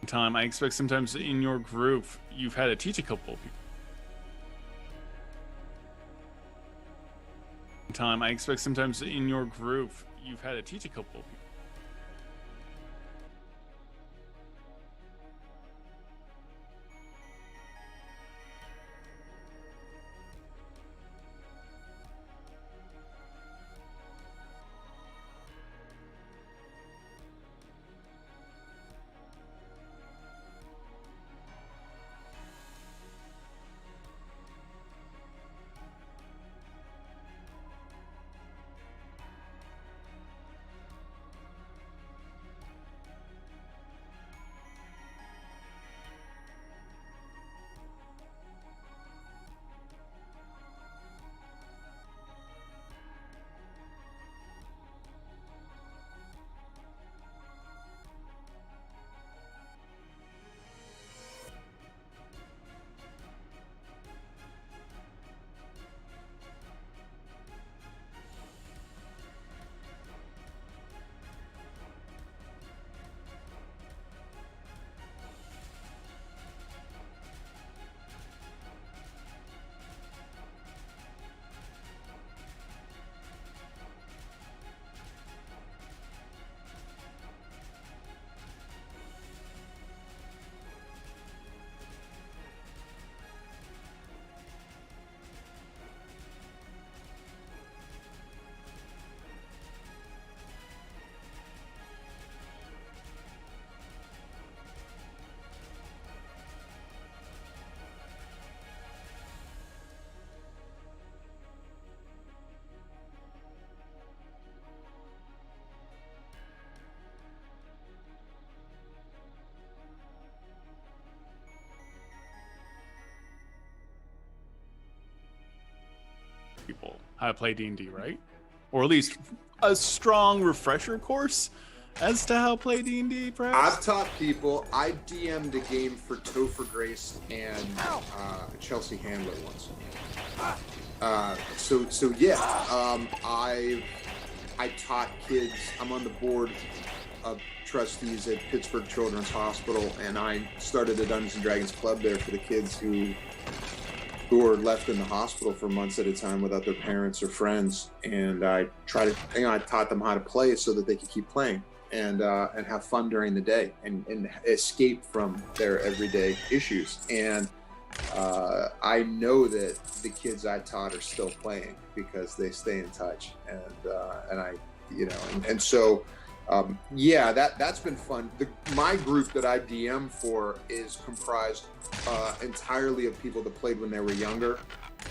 Time, I expect sometimes in your group you've had to teach a couple of people. Time, I expect sometimes in your group you've had to teach a couple of people. People how to play D&D, right? Or at least a strong refresher course as to how to play D&D, perhaps? I've taught people. I DM'd a game for Topher Grace and Chelsea Handler once. So yeah, I taught kids. I'm on the board of trustees at Pittsburgh Children's Hospital, and I started a Dungeons and Dragons club there for the kids who are left in the hospital for months at a time without their parents or friends. And I taught them how to play so that they could keep playing and have fun during the day and escape from their everyday issues. And I know that the kids I taught are still playing because they stay in touch. So that's been fun. My group that I DM for is comprised entirely of people that played when they were younger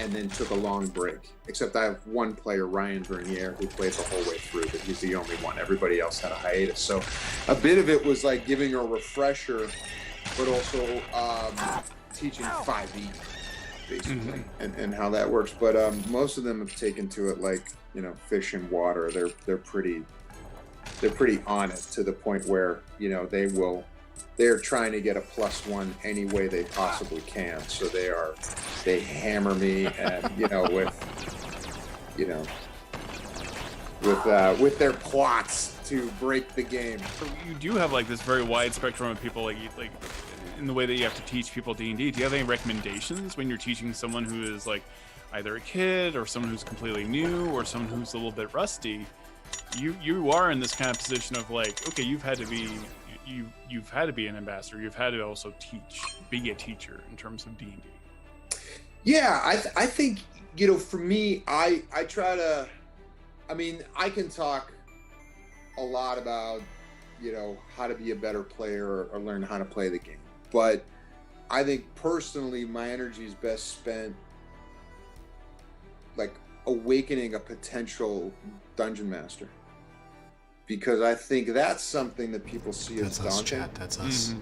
and then took a long break. Except I have one player, Ryan Vernier, who played the whole way through, but he's the only one. Everybody else had a hiatus. So a bit of it was like giving a refresher, but also teaching 5e, basically, and how that works. But most of them have taken to it like, fish in water. They're pretty on it to the point where, they're trying to get a +1 any way they possibly can. So they hammer me and, with their plots to break the game. So you do have like this very wide spectrum of people, like in the way that you have to teach people D&D. Do you have any recommendations when you're teaching someone who is like either a kid or someone who's completely new or someone who's a little bit rusty? You are in this kind of position of like, okay, you've had to be an ambassador. You've had to also be a teacher in terms of D&D. Yeah, I think, for me, I try to, I can talk a lot about, how to be a better player or learn how to play the game. But I think personally, my energy is best spent like awakening a potential dungeon master. Because I think that's something that people see as daunting. That's us.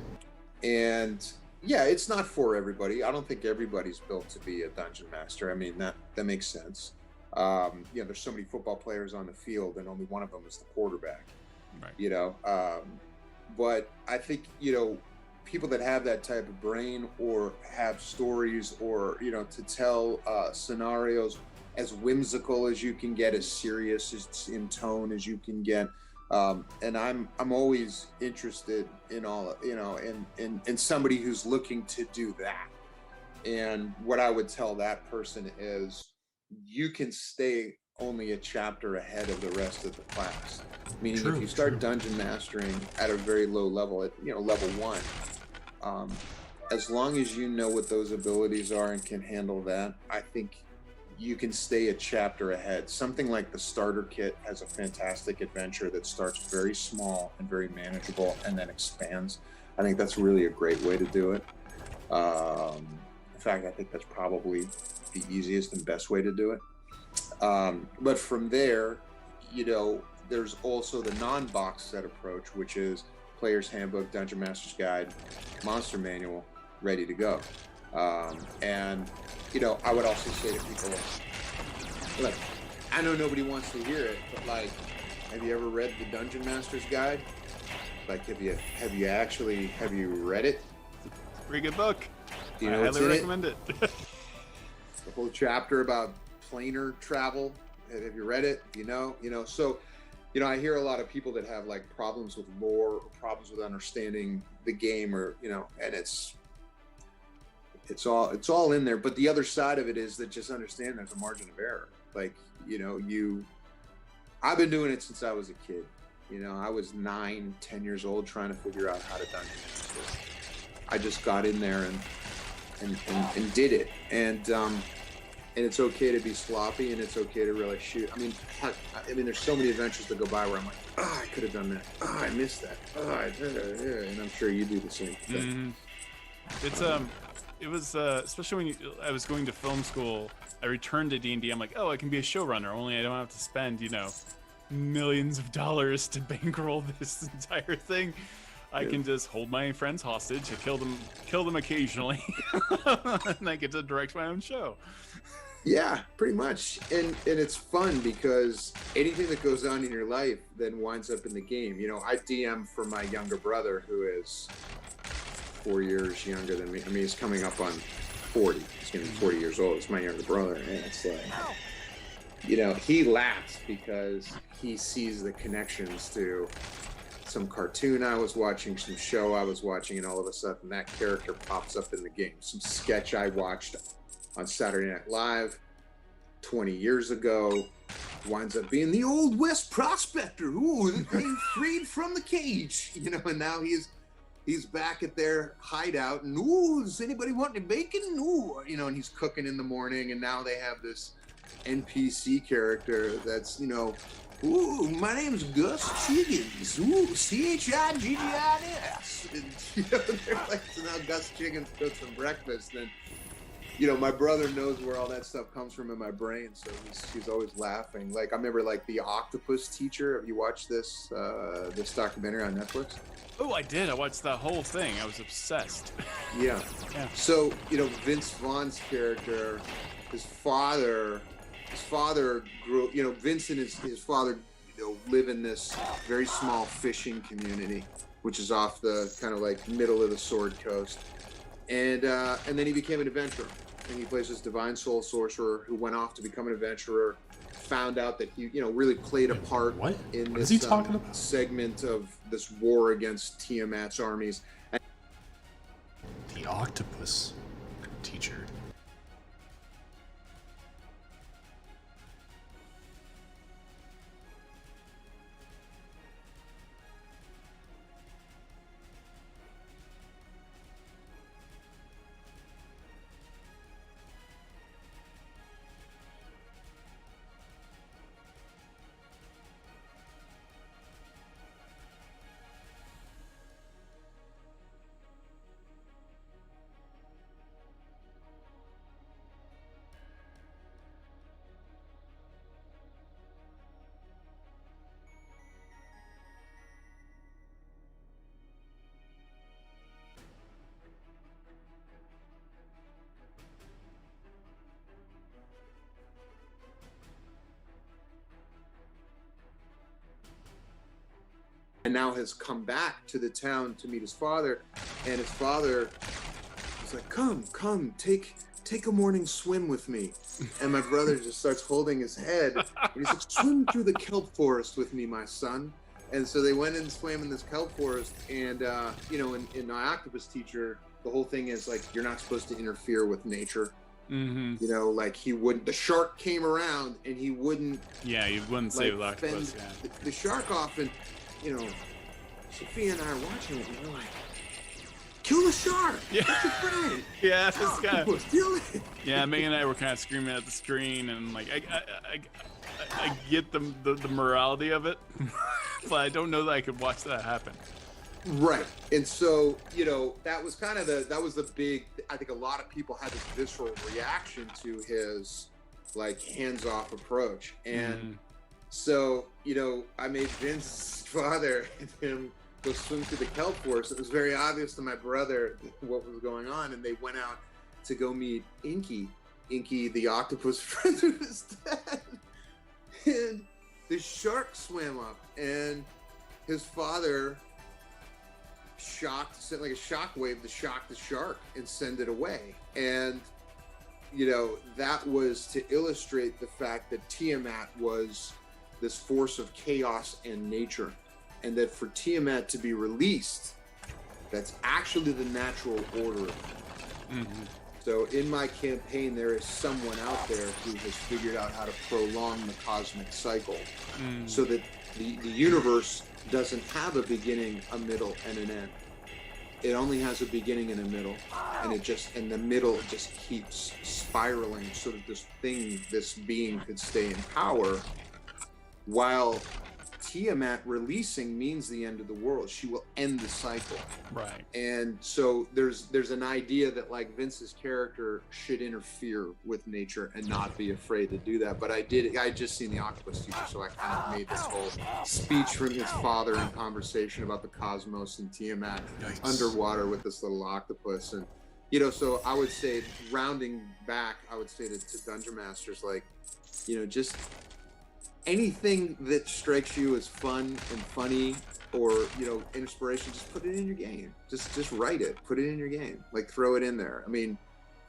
And yeah, it's not for everybody. I don't think everybody's built to be a dungeon master. That makes sense. There's so many football players on the field and only one of them is the quarterback. Right. But I think, people that have that type of brain or have stories or, to tell scenarios as whimsical as you can get, as serious in tone as you can get, And I'm always interested in all, you know, in somebody who's looking to do that. And what I would tell that person is, you can stay only a chapter ahead of the rest of the class. Meaning, if you start dungeon mastering at a very low level, at, you know, level 1, as long as you know what those abilities are and can handle that, I think you can stay a chapter ahead. Something like the starter kit has a fantastic adventure that starts very small and very manageable and then expands. I think that's really a great way to do it. In fact, I think that's probably the easiest and best way to do it. But from there, you know, there's also the non-box set approach, which is Player's Handbook, Dungeon Master's Guide, Monster Manual, ready to go. And, you know, I would also say to people, look, I know nobody wants to hear it, but like, have you ever read the Dungeon Master's Guide? Like, have you read it? It's a pretty good book. Do you know I what's highly in recommend it. The whole chapter about planar travel. Have you read it? You know, so, you know, I hear a lot of people that have like problems with lore or problems with understanding the game, or, you know, and it's all in there. But the other side of it is that just understand there's a margin of error. Like, you know, I've been doing it since I was a kid. You know, I was 9, 10 years old trying to figure out how to dungeon master. I just got in there and did it. And it's okay to be sloppy, and it's okay to really shoot. I mean, there's so many adventures that go by where I'm like, I could have done that. I missed that. And I'm sure you do the same thing. Mm-hmm. It was especially when I was going to film school. I returned to D&D. I'm like, oh, I can be a showrunner. Only I don't have to spend, you know, millions of dollars to bankroll this entire thing. I can just hold my friends hostage. I kill them occasionally, and I get to direct my own show. Yeah, pretty much. And it's fun because anything that goes on in your life then winds up in the game. You know, I DM for my younger brother, who is 4 years younger than me. I mean, he's coming up on 40. He's going to be 40 years old. It's my younger brother. And it's like, you know, he laughs because he sees the connections to some cartoon I was watching, some show I was watching, and all of a sudden that character pops up in the game. Some sketch I watched on Saturday Night Live 20 years ago winds up being the Old West prospector. Ooh, being freed from the cage, you know, and now he's back at their hideout, and ooh, does anybody want any bacon? Ooh, you know, and he's cooking in the morning, and now they have this NPC character that's, you know, ooh, my name's Gus Chiggins. Ooh, Chiggins. And, you know, they're like, so now Gus Chiggins cooks some breakfast, and, you know, my brother knows where all that stuff comes from in my brain, so he's always laughing. Like, I remember, like, The Octopus Teacher. Have you watched this documentary on Netflix? Oh, I did. I watched the whole thing. I was obsessed. Yeah. So, you know, Vince Vaughn's character, his father grew, you know, Vince and his father, you know, live in this very small fishing community, which is off the kind of like middle of the Sword Coast. And then he became an adventurer. And he plays this divine soul sorcerer who went off to become an adventurer, found out that he, you know, really played a part in this segment of this war against Tiamat's armies. The Octopus Teacher. And now has come back to the town to meet his father, and his father is like, come, take a morning swim with me. And my brother just starts holding his head, and he's like, swim through the kelp forest with me, my son. And so they went and swam in this kelp forest, and you know, in my octopus teacher, the whole thing is like you're not supposed to interfere with nature. Mm-hmm. You know, like he wouldn't. The shark came around, and he wouldn't. Yeah, you wouldn't like, save the octopus. fend Yeah. the shark off, and you know, Sophia and I are watching it, and we're like, "Kill the shark! Yeah. That's your friend! Yeah, this guy. Octopus, kill it!" Yeah, Megan and I were kind of screaming at the screen, and like I get the morality of it, but I don't know that I could watch that happen. Right. And so, you know, that was kind of the big, I think a lot of people had this visceral reaction to his like hands-off approach. And so, you know, I made Vince's father and him go swim through the kelp forest. It was very obvious to my brother what was going on, and they went out to go meet Inky, the octopus friend who was dead. And the shark swam up, and his father sent like a shockwave to shock the shark and send it away. And you know, that was to illustrate the fact that Tiamat was this force of chaos and nature, and that for Tiamat to be released, that's actually the natural order of things. So in my campaign, there is someone out there who has figured out how to prolong the cosmic cycle so that the universe doesn't have a beginning, a middle, and an end. It only has a beginning and a middle, and the middle just keeps spiraling so that this being could stay in power, while Tiamat releasing means the end of the world. She will end the cycle. Right. And so there's an idea that like Vince's character should interfere with nature and not be afraid to do that. But I just seen the octopus teacher, so I kind of made this whole speech from his father in conversation about the cosmos and Tiamat underwater with this little octopus. And you know, so I would say, rounding back, I would say to Dungeon Masters, like, you know, just anything that strikes you as fun and funny, or you know, inspiration, just put it in your game. Just write it, put it in your game, like throw it in there. I mean,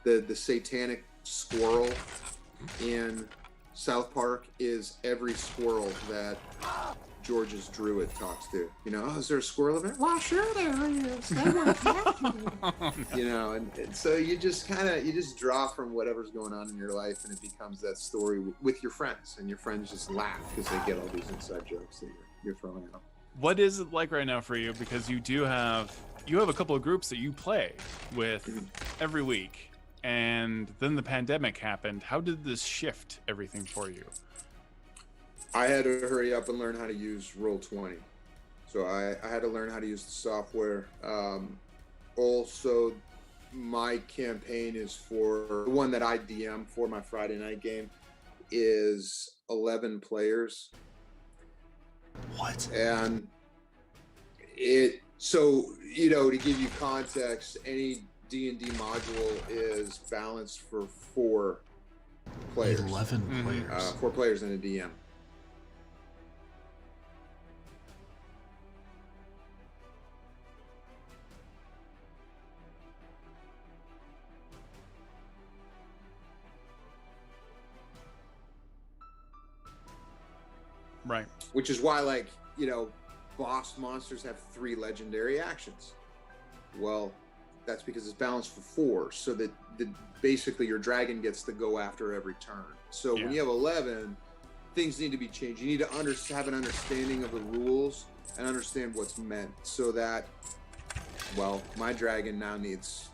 the satanic squirrel in South Park is every squirrel that George's druid talks to. You know, oh, is there a squirrel event? Well, sure there is. You know, and so you just draw from whatever's going on in your life, and it becomes that story with your friends, and your friends just laugh because they get all these inside jokes that you're throwing out. What is it like right now for you? Because you have a couple of groups that you play with every week, and then the pandemic happened. How did this shift everything for you? I had to hurry up and learn how to use Roll20. So I had to learn how to use the software. Also, my campaign is for the one that I DM for my Friday night game is 11 players. What? And so, you know, to give you context, any D&D module is balanced for 4 players. 11 players. 4 players and a DM. Right. Which is why, like, you know, boss monsters have 3 legendary actions. Well, that's because it's balanced for 4, so that basically your dragon gets to go after every turn. So when you have 11, things need to be changed. You need to have an understanding of the rules and understand what's meant, so that, well, my dragon now needs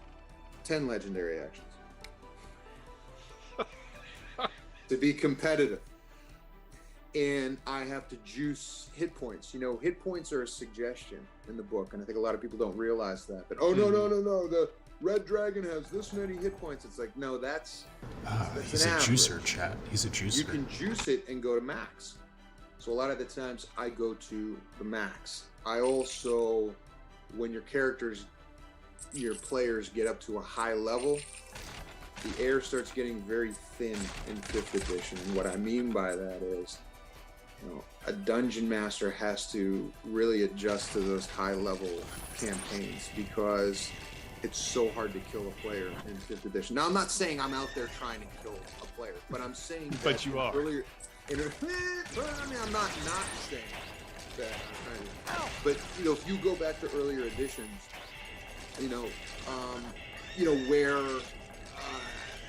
10 legendary actions to be competitive. And I have to juice hit points. You know, hit points are a suggestion in the book, and I think a lot of people don't realize that. But no, the red dragon has this many hit points. It's like, no, that's he's an a average. Juicer, chat. He's a juicer. You can juice it and go to max. So a lot of the times I go to the max. I also, when your players get up to a high level, the air starts getting very thin in 5th edition. And what I mean by that is, you know, a dungeon master has to really adjust to those high level campaigns, because it's so hard to kill a player in 5th edition. Now, I'm not saying I'm out there trying to kill a player, but I'm saying that But you are. earlier, I mean, I'm not saying. bad. But if you go back to earlier editions, where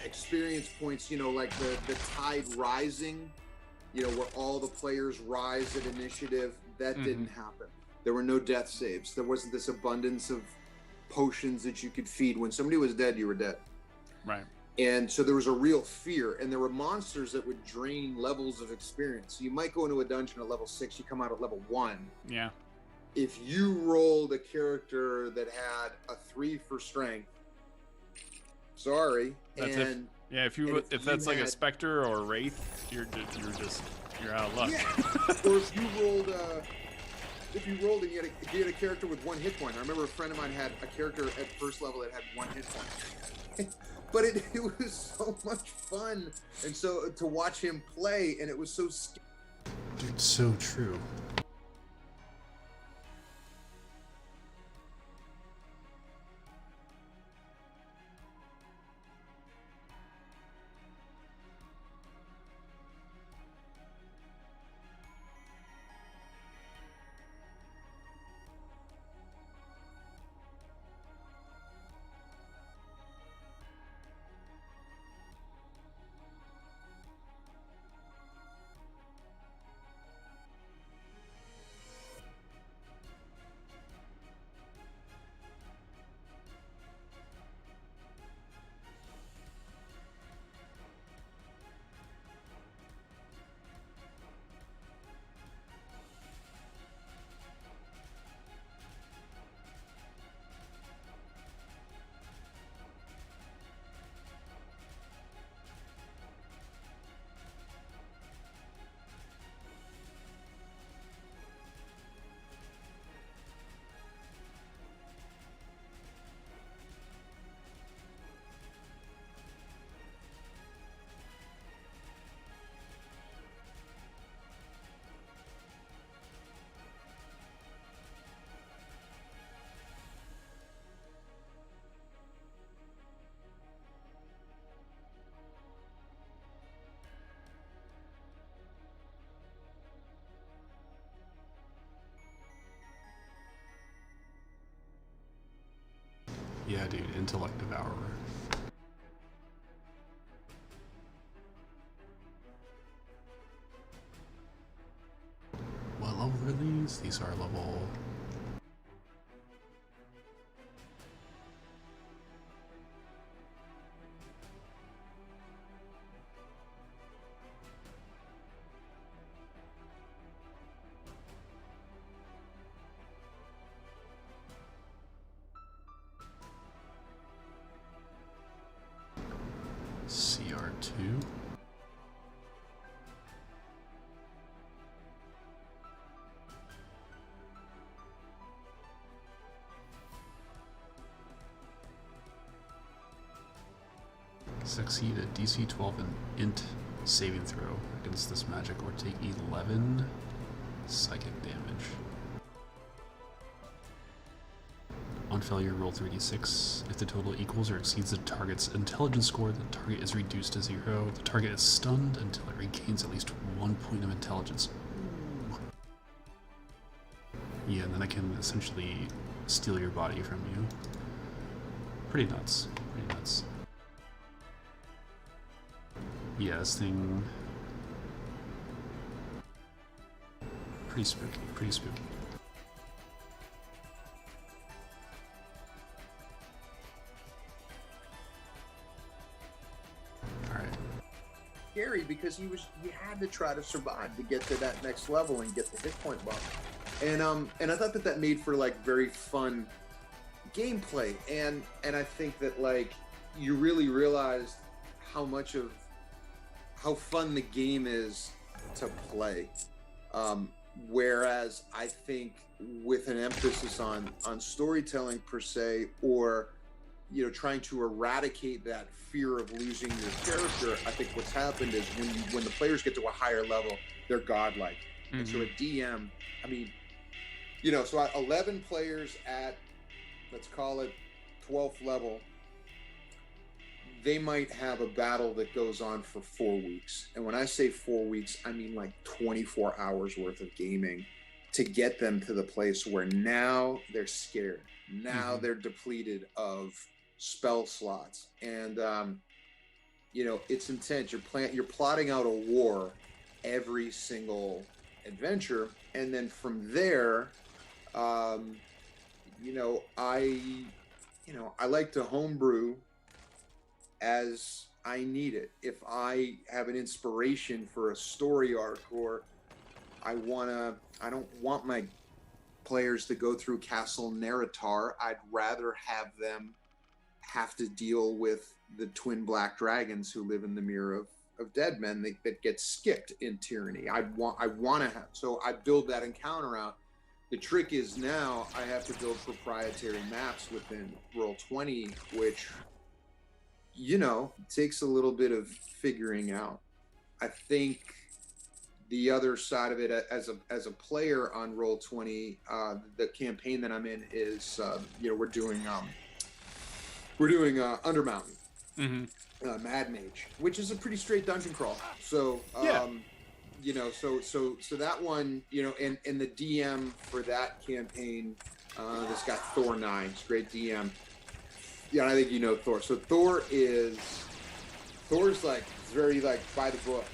experience points, like the tide rising, where all the players rise at initiative, that didn't happen. There were no death saves. There wasn't this abundance of potions that you could feed. When somebody was dead, you were dead. Right. And so there was a real fear, and there were monsters that would drain levels of experience. So you might go into a dungeon at level 6, you come out at level 1. Yeah. If you rolled a character that had a 3 for strength, sorry. That's and if that's like a specter or a wraith, you're out of luck. Yeah. Or if you rolled and you had a character with 1 hit point. I remember a friend of mine had a character at first level that had 1 hit point. But it was so much fun, and so to watch him play, and it was so scary. Dude, so true. Yeah, dude, Intellect Devourer. What level are these? These are level... CR2? Succeed at DC 12 and int saving throw against this magic or take 11 psychic damage. On failure, roll 3d6. If the total equals or exceeds the target's intelligence score, the target is reduced to 0. The target is stunned until it regains at least 1 point of intelligence. Yeah, and then I can essentially steal your body from you. Pretty nuts. Pretty nuts. Yeah, this thing... Pretty spooky, pretty spooky. Scary because he had to try to survive to get to that next level and get the hit point bump, and I thought that made for like very fun gameplay, and I think that like you really realized how fun the game is to play, whereas I think with an emphasis on storytelling per se, or trying to eradicate that fear of losing your character, I think what's happened is when the players get to a higher level, they're godlike. Mm-hmm. And so a DM, I mean, so 11 players at, let's call it 12th level, they might have a battle that goes on for 4 weeks. And when I say 4 weeks, I mean like 24 hours worth of gaming. to get them to the place where now they're scared. Now they're depleted of spell slots, and it's intense. You're plotting out a war every single adventure, and then from there, I like to homebrew as I need it. If I have an inspiration for a story arc, or I don't want my players to go through Castle Neratar. I'd rather have them have to deal with the twin black dragons who live in the Mirror of Dead Men that get skipped in Tyranny. I want to have, so I build that encounter out. The trick is now I have to build proprietary maps within Roll20, which takes a little bit of figuring out. I think the other side of it, as a player on Roll20, the campaign that I'm in is we're doing Undermountain, Mad Mage, which is a pretty straight dungeon crawl. So so that one, and the DM for that campaign, this guy Thor 9, he's a great DM. Yeah, I think Thor. So Thor's like very like by the book,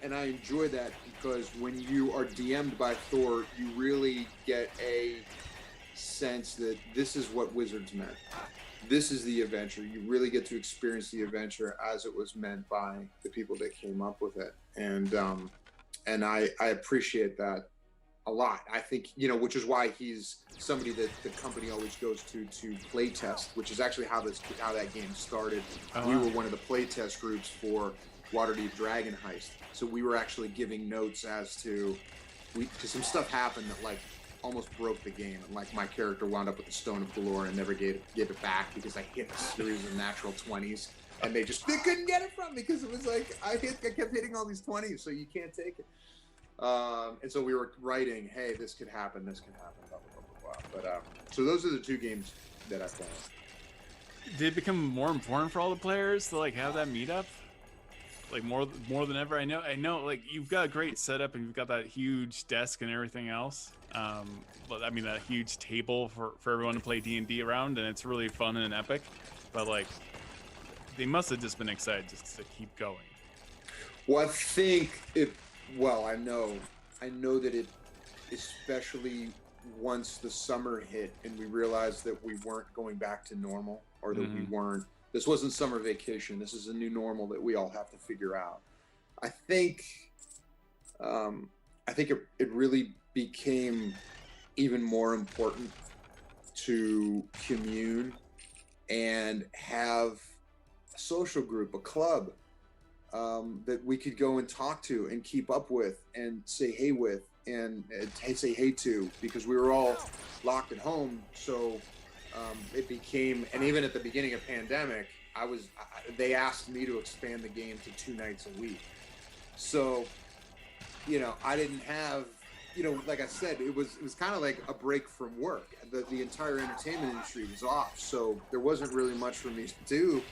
and I enjoy that because when you are DM'd by Thor, you really get a sense that this is what Wizards meant. This is the adventure. You really get to experience the adventure as it was meant by the people that came up with it, and I appreciate that a lot. I think, which is why he's somebody that the company always goes to play test, which is actually how that game started. We were one of the play test groups for Waterdeep Dragon Heist. So we were actually giving notes as to, because some stuff happened that like almost broke the game. And like my character wound up with the Stone of Galore and never gave it back because I hit a series of natural 20s and they couldn't get it from me because it was like, I kept hitting all these 20s, so you can't take it. And so we were writing, hey, this could happen, blah, blah, blah, blah, blah. But so those are the two games that I played. Did it become more important for all the players to like have that meetup? Like more than ever? I know like you've got a great setup and you've got that huge desk and everything else. But I mean that huge table for everyone to play D&D around, and it's really fun and epic. But like they must have just been excited just to keep going. Well, I know that it, especially once the summer hit and we realized that we weren't going back to normal, or that this wasn't summer vacation. This is a new normal that we all have to figure out. I think it really became even more important to commune and have a social group, a club, that we could go and talk to and keep up with and say hey with and say hey to, because we were all locked at home. So it became, and even at the beginning of pandemic, they asked me to expand the game to 2 nights a week. So, I didn't have, like I said, it was kind of like a break from work. The entire entertainment industry was off, so there wasn't really much for me to do.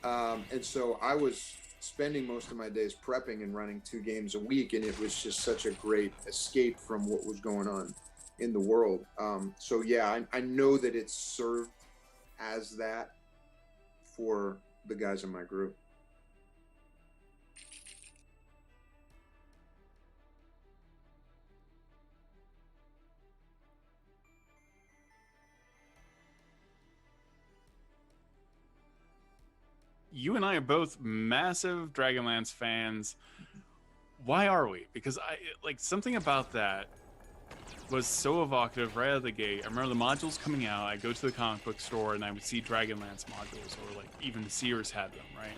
And so I was spending most of my days prepping and running 2 games a week, and it was just such a great escape from what was going on in the world. So yeah, I know that it served as that for the guys in my group. You and I are both massive Dragonlance fans. Why are we? Because something about that was so evocative right out of the gate. I remember the modules coming out. I go to the comic book store and I would see Dragonlance modules, or like even the Sears had them, right?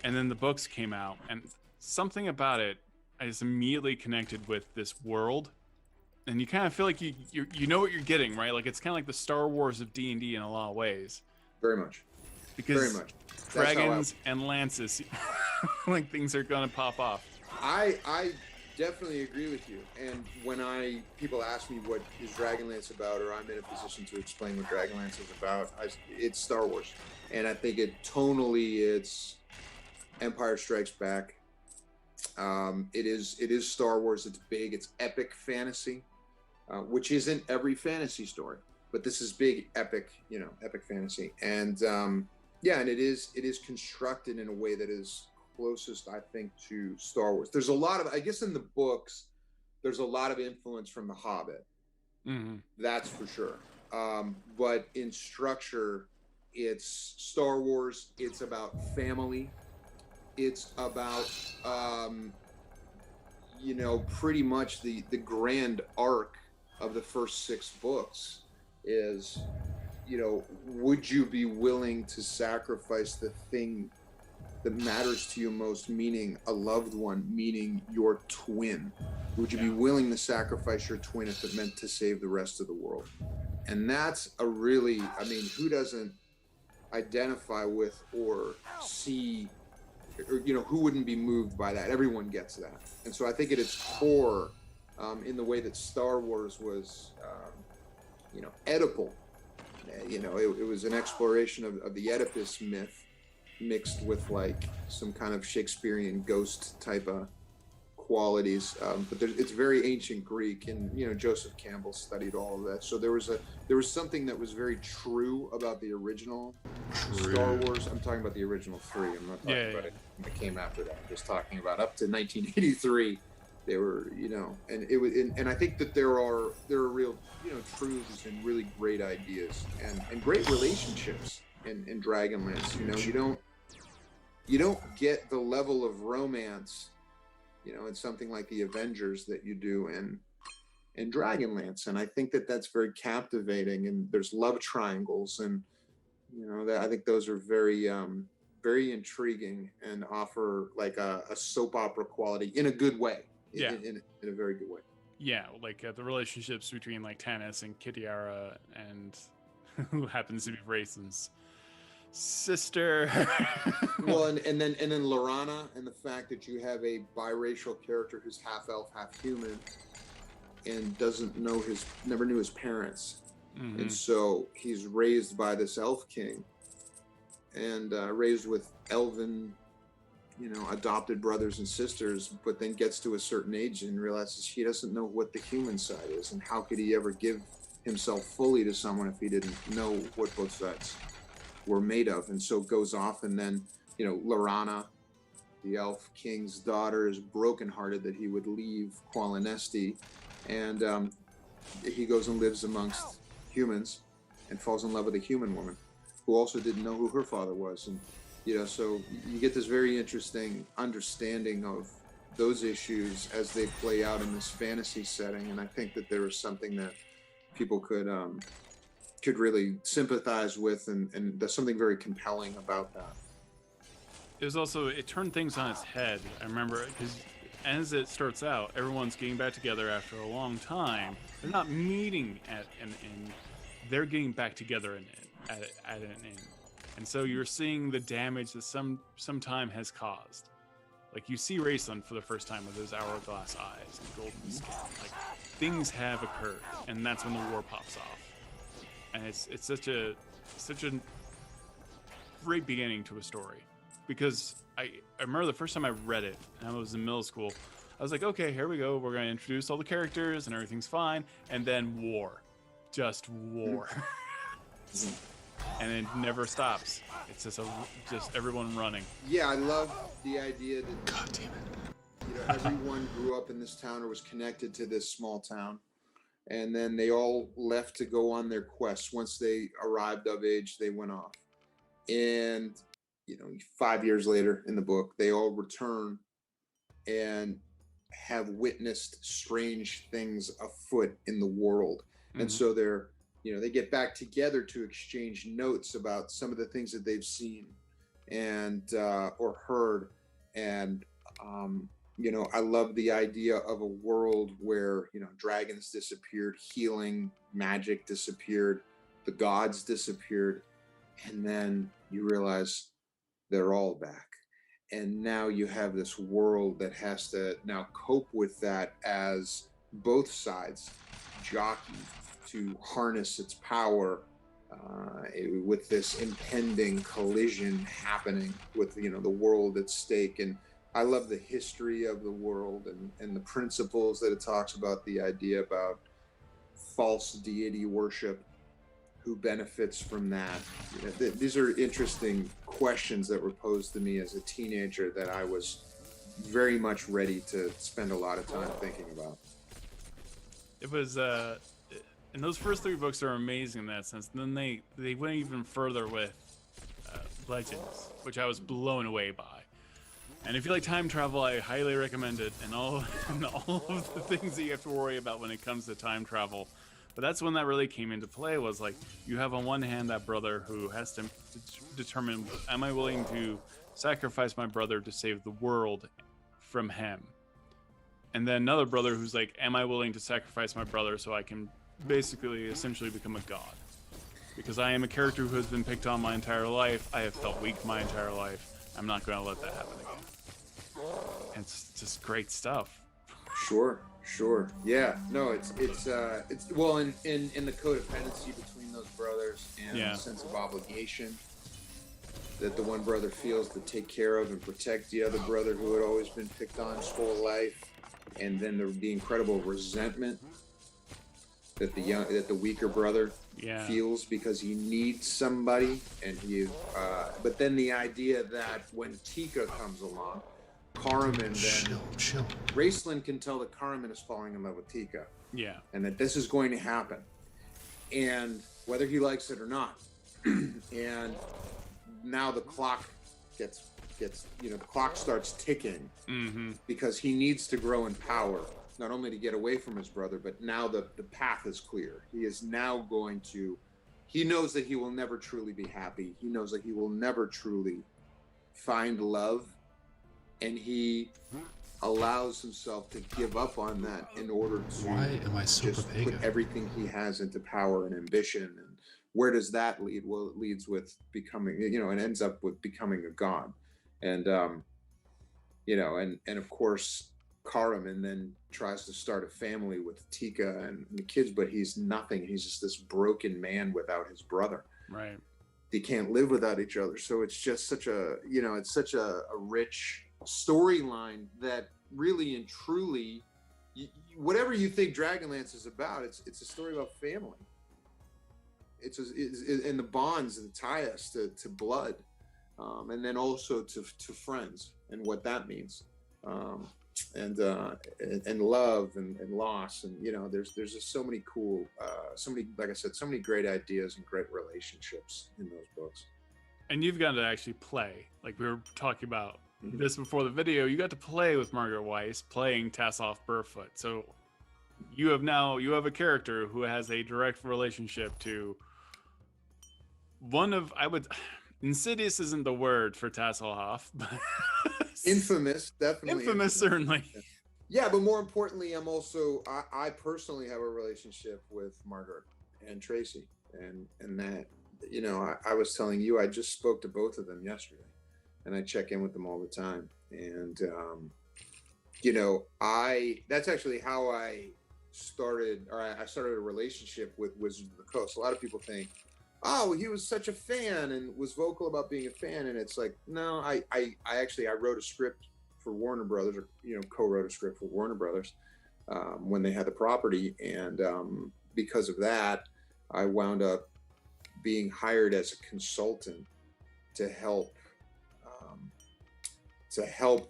And then the books came out, and something about it, I just immediately connected with this world. And you kind of feel like you know what you're getting, right? Like it's kind of like the Star Wars of D&D in a lot of ways. Very much. Because very much. Dragons and lances, like things are gonna pop off. I definitely agree with you. And when people ask me what is Dragonlance about, or I'm in a position to explain what Dragonlance is about, it's Star Wars. And I think it's Empire Strikes Back. It is Star Wars. It's big. It's epic fantasy. which isn't every fantasy story, but this is big, epic, epic fantasy. And yeah, and it is constructed in a way that is closest, I think, to Star Wars. There's a lot of, I guess, in the books, there's a lot of influence from The Hobbit. Mm-hmm. That's for sure. But in structure, it's Star Wars. It's about family. It's about, pretty much the grand arc of the first 6 books is, would you be willing to sacrifice the thing that matters to you most, meaning a loved one, meaning your twin? Would you be willing to sacrifice your twin if it meant to save the rest of the world? And that's a really, who doesn't identify with or see, or, who wouldn't be moved by that? Everyone gets that. And so I think at its core, in the way that Star Wars was, Oedipal, it was an exploration of the Oedipus myth mixed with like some kind of Shakespearean ghost type of qualities, but it's very ancient Greek, and Joseph Campbell studied all of that. So there was something that was very true about the original Star Wars. I'm talking about the original 3. I'm not talking about it that came after that. I'm just talking about up to 1983. They were, and it was, and I think that there are real, truths and really great ideas and great relationships in Dragonlance. You don't get the level of romance, in something like the Avengers that you do in Dragonlance. And I think that that's very captivating, and there's love triangles, and, I think those are very, very intriguing and offer like a soap opera quality in a good way. In a very good way. Yeah, like the relationships between like Tanis and Kitiara, and who happens to be Rayson's sister. Well, and then Lorana, and the fact that you have a biracial character who's half elf, half human, and never knew his parents, and so he's raised by this elf king, and raised with elven, adopted brothers and sisters, but then gets to a certain age and realizes he doesn't know what the human side is, and how could he ever give himself fully to someone if he didn't know what both sides were made of. And so goes off, and then Lorana, the elf king's daughter, is brokenhearted that he would leave Qualinesti, and he goes and lives amongst humans and falls in love with a human woman who also didn't know who her father was. And so you get this very interesting understanding of those issues as they play out in this fantasy setting. And I think that there is something that people could really sympathize with, and there's something very compelling about that. It turned things on its head. I remember, because as it starts out, everyone's getting back together after a long time. They're not meeting at an inn. They're getting back together at an inn. And so you're seeing the damage that some time has caused. Like, you see Rayson for the first time with his hourglass eyes and golden skin. Like, things have occurred, and that's when the war pops off. And it's such a great beginning to a story, because I remember the first time I read it, and I was in middle school. I was like, okay, here we go. We're going to introduce all the characters, and everything's fine. And then war, just war. And it never stops. It's just everyone running. Yeah, I love the idea that, God damn it, everyone grew up in this town or was connected to this small town, and then they all left to go on their quests. Once they arrived of age, they went off, and 5 years later in the book, they all return and have witnessed strange things afoot in the world. And so they get back together to exchange notes about some of the things that they've seen and or heard. And I love the idea of a world where dragons disappeared, healing magic disappeared, the gods disappeared, and then you realize they're all back. And now you have this world that has to now cope with that as both sides jockey to harness its power with this impending collision happening with the world at stake. And I love the history of the world and the principles that it talks about, the idea about false deity worship? Who benefits from that? You know, these are interesting questions that were posed to me as a teenager that I was very much ready to spend a lot of time thinking about. It was, and those first 3 books are amazing in that sense. And then they went even further with Legends, which I was blown away by. And if you like time travel, I highly recommend it, and all of the things that you have to worry about when it comes to time travel. But that's when that really came into play, was like, you have on one hand that brother who has to determine, am I willing to sacrifice my brother to save the world from him? And then another brother who's like, am I willing to sacrifice my brother so I can basically essentially become a god? Because I am a character who has been picked on my entire life. I have felt weak my entire life. I'm not going to let that happen again. And it's just great stuff. Sure. Yeah. No, it's well, in the codependency between those brothers and the sense of obligation that the one brother feels to take care of and protect the other brother who had always been picked on his whole life, and then the incredible resentment that the weaker brother feels because he needs somebody, and but then the idea that when Tika comes along, Karaman Chill. Raceland can tell that Karaman is falling in love with Tika. Yeah. And that this is going to happen. And whether he likes it or not. And now the clock gets the clock starts ticking because he needs to grow in power, not only to get away from his brother, but now the path is clear. He is now he knows that he will never truly be happy. He knows that he will never truly find love. And he allows himself to give up on that in order to Why am I so just put everything he has into power and ambition. And where does that lead? Well, it leads with becoming, and ends up with becoming a god. And, and of course, Karaman then tries to start a family with Tika and the kids, but he's nothing. He's just this broken man without his brother. Right. They can't live without each other. So it's just such a rich storyline that really and truly, whatever you think Dragonlance is about, it's a story about family. It's and the bonds that tie us to blood, and then also to friends and what that means, and love and loss, and there's just so many cool, like I said, so many great ideas and great relationships in those books. And you've got to actually play, like we were talking about this before the video. You got to play with Margaret Weiss playing Tassoff Burfoot. So you have a character who has a direct relationship to one of, insidious isn't the word for Tasselhoff, but infamous, definitely. Infamous, certainly. Yeah, but more importantly, I personally have a relationship with Margaret and Tracy, and that, I was telling you, I just spoke to both of them yesterday, and I check in with them all the time. And, that's actually how I started a relationship with Wizards of the Coast. A lot of people think, oh, he was such a fan and was vocal about being a fan. And it's like, no, I wrote a script for Warner Brothers, or, co-wrote a script for Warner Brothers when they had the property. And because of that, I wound up being hired as a consultant to help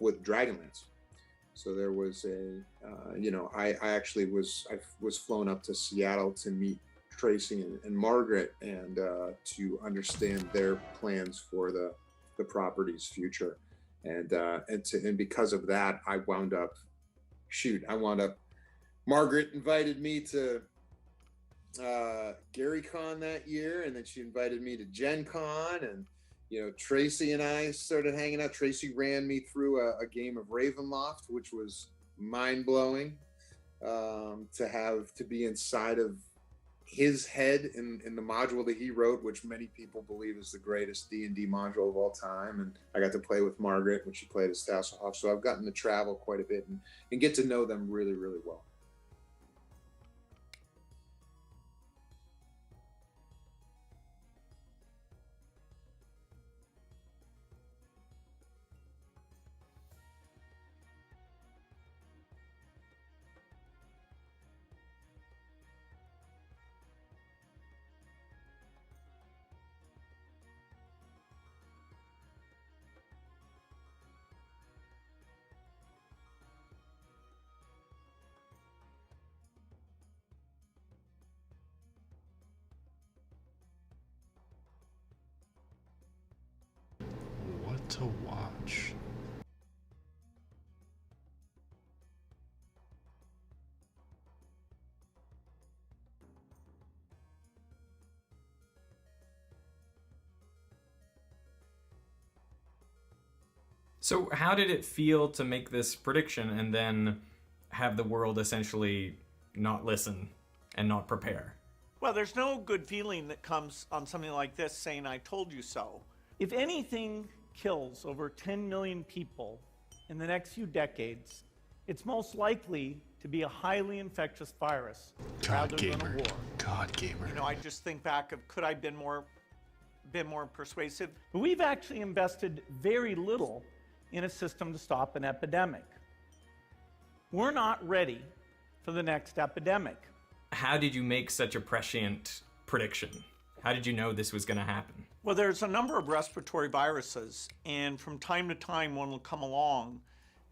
with Dragonlance. So there was I was flown up to Seattle to meet Tracy and Margaret, and to understand their plans for the property's future, and because of that, I wound up Margaret invited me to Gary Con that year, and then she invited me to Gen Con, and Tracy and I started hanging out. Tracy ran me through a game of Ravenloft, which was mind-blowing, to be inside of his head in the module that he wrote, which many people believe is the greatest D&D module of all time. And I got to play with Margaret when she played as Tasselhoff. So I've gotten to travel quite a bit and get to know them really, really well. to watch. So how did it feel to make this prediction and then have the world essentially not listen and not prepare? Well, there's no good feeling that comes on something like this saying, I told you so. If anything kills over 10 million people in the next few decades, it's most likely to be a highly infectious virus rather than a war. God gamer. You know, I just think back of, could I have been more persuasive? But we've actually invested very little in a system to stop an epidemic. We're not ready for the next epidemic. How did you make such a prescient prediction? How did you know this was going to happen? Well, there's a number of respiratory viruses, and from time to time one will come along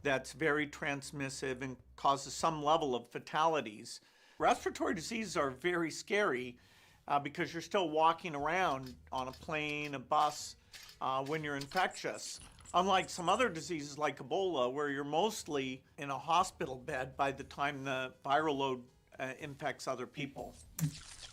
that's very transmissive and causes some level of fatalities. Respiratory diseases are very scary because you're still walking around on a plane, a bus, when you're infectious. Unlike some other diseases like Ebola, where you're mostly in a hospital bed by the time the viral load infects other people.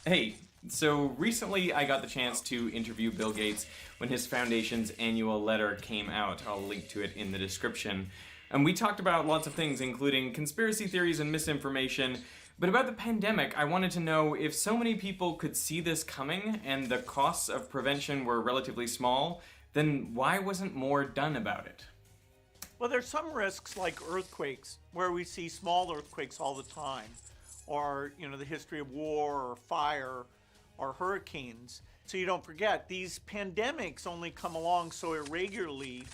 Hey, so recently I got the chance to interview Bill Gates when his foundation's annual letter came out. I'll link to it in the description. And we talked about lots of things, including conspiracy theories and misinformation. But about the pandemic, I wanted to know if so many people could see this coming and the costs of prevention were relatively small, then why wasn't more done about it? Well, there's some risks like earthquakes, where we see small earthquakes all the time, or, you know, the history of war or fire or hurricanes. So you don't forget, these pandemics only come along so irregularly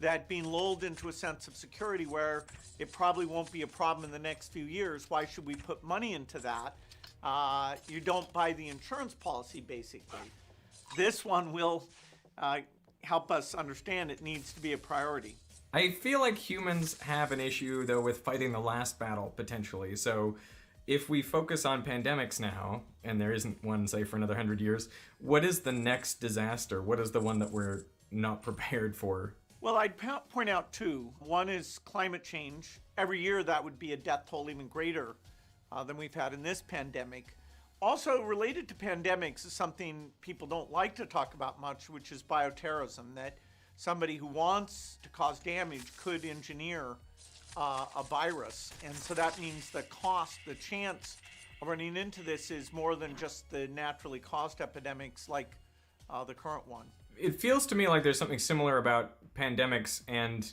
that being lulled into a sense of security where it probably won't be a problem in the next few years, why should we put money into that? You don't buy the insurance policy, basically. This one will help us understand it needs to be a priority. I feel like humans have an issue, though, with fighting the last battle, potentially. So if we focus on pandemics now, and there isn't one, say, for another 100 years, what is the next disaster? What is the one that we're not prepared for? Well, I'd point out two. One is climate change. Every year that would be a death toll even greater than we've had in this pandemic. Also related to pandemics is something people don't like to talk about much, which is bioterrorism, that somebody who wants to cause damage could engineer a virus. And so that means the cost, the chance of running into this is more than just the naturally caused epidemics like the current one. It feels to me like there's something similar about pandemics and,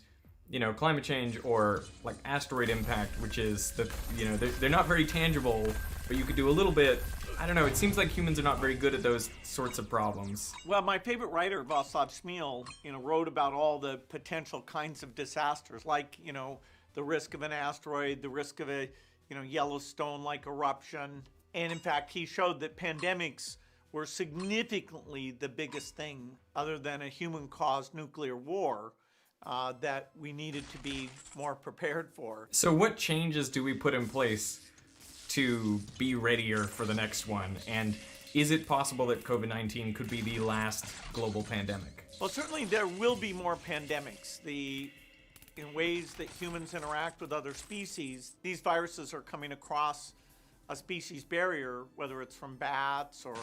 you know, climate change or like asteroid impact, which is that, you know, they're not very tangible, but you could do a little bit. I don't know, it seems like humans are not very good at those sorts of problems. Well, my favorite writer, Václav Smil, wrote about all the potential kinds of disasters, like, the risk of an asteroid, the risk of a, Yellowstone-like eruption. And in fact, he showed that pandemics were significantly the biggest thing, other than a human-caused nuclear war, that we needed to be more prepared for. So what changes do we put in place to be readier for the next one? And is it possible that COVID-19 could be the last global pandemic? Well, certainly there will be more pandemics. In ways that humans interact with other species, these viruses are coming across a species barrier, whether it's from bats or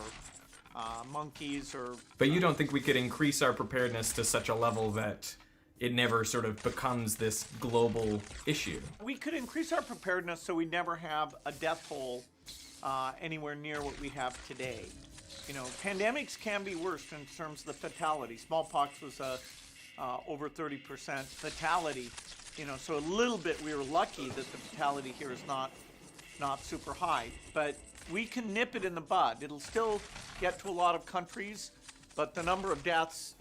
monkeys or... But you don't think we could increase our preparedness to such a level that it never sort of becomes this global issue? We could increase our preparedness so we never have a death toll anywhere near what we have today. Pandemics can be worse in terms of the fatality. Smallpox was over 30% fatality. So a little bit we were lucky that the fatality here is not super high. But we can nip it in the bud. It'll still get to a lot of countries, but the number of deaths,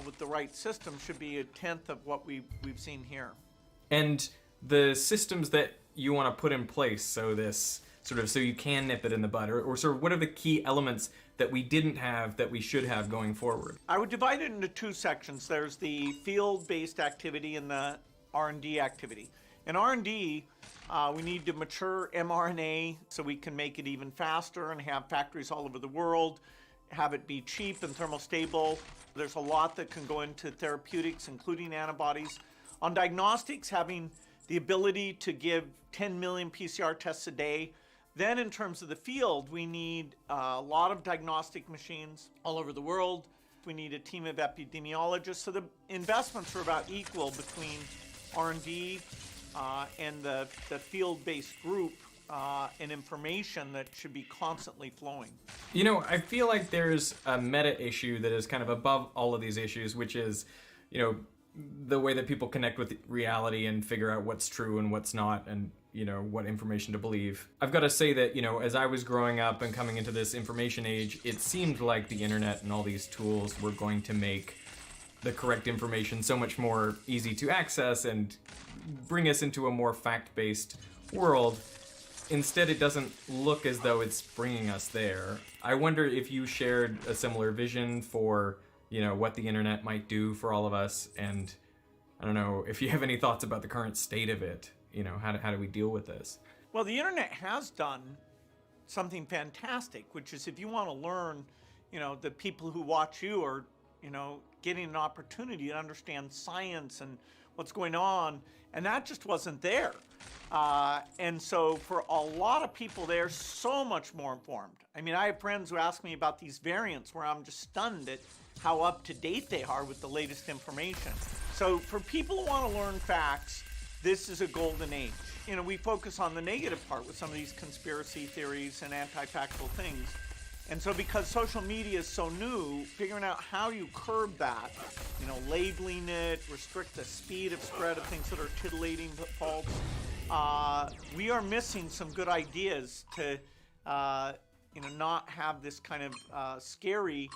with the right system should be 1/10 of what we've seen here. And the systems that you want to put in place so you can nip it in the bud, or sort of what are the key elements that we didn't have that we should have going forward? I would divide it into two sections. There's the field-based activity and the R&D activity. In R&D, we need to mature mRNA so we can make it even faster and have factories all over the world. have it be cheap and thermostable. There's a lot that can go into therapeutics, including antibodies. On diagnostics, having the ability to give 10 million PCR tests a day. Then in terms of the field, we need a lot of diagnostic machines all over the world. We need a team of epidemiologists. So the investments are about equal between R&D and the field-based group and information that should be constantly flowing. You know, I feel like there's a meta issue that is kind of above all of these issues, which is, you know, the way that people connect with reality and figure out what's true and what's not, and, you know, what information to believe. I've got to say that, you know, as I was growing up and coming into this information age, it seemed like the internet and all these tools were going to make the correct information so much more easy to access and bring us into a more fact-based world. Instead, it doesn't look as though it's bringing us there. I wonder if you shared a similar vision for, you know, what the internet might do for all of us, and I don't know if you have any thoughts about the current state of it. You know, how do we deal with this? Well, the internet has done something fantastic, which is if you want to learn, you know, the people who watch you are, you know, getting an opportunity to understand science and what's going on, and that just wasn't there. And so for a lot of people, they're so much more informed. I mean, I have friends who ask me about these variants where I'm just stunned at how up to date they are with the latest information. So for people who want to learn facts, this is a golden age. You know, we focus on the negative part with some of these conspiracy theories and anti-factual things. And so because social media is so new, figuring out how you curb that, you know, labeling it, restrict the speed of spread of things that are titillating but false, we are missing some good ideas to, you know, not have this kind of scary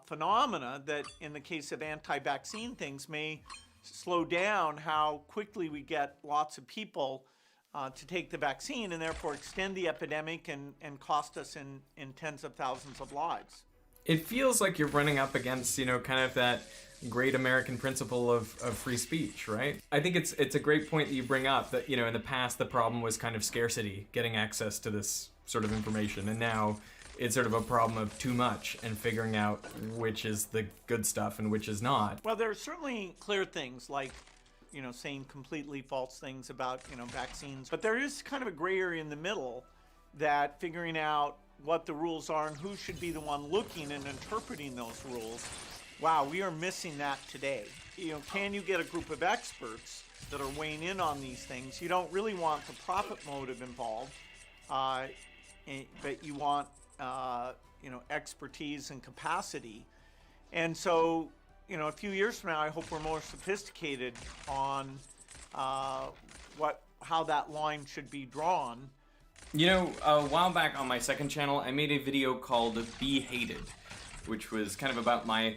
phenomena that in the case of anti-vaccine things may slow down how quickly we get lots of people to take the vaccine and therefore extend the epidemic and cost us in tens of thousands of lives. It feels like you're running up against, you know, kind of that great American principle of free speech, right? I think it's a great point that you bring up that, you know, in the past the problem was kind of scarcity, getting access to this sort of information, and now it's sort of a problem of too much and figuring out which is the good stuff and which is not. Well, there are certainly clear things like, you know, saying completely false things about, you know, vaccines. But there is kind of a gray area in the middle that figuring out what the rules are and who should be the one looking and interpreting those rules. Wow, we are missing that today. You know, can you get a group of experts that are weighing in on these things? You don't really want the profit motive involved, but you want, you know, expertise and capacity. And so, you know, a few years from now, I hope we're more sophisticated on how that line should be drawn. You know, a while back on my second channel, I made a video called Be Hated, which was kind of about my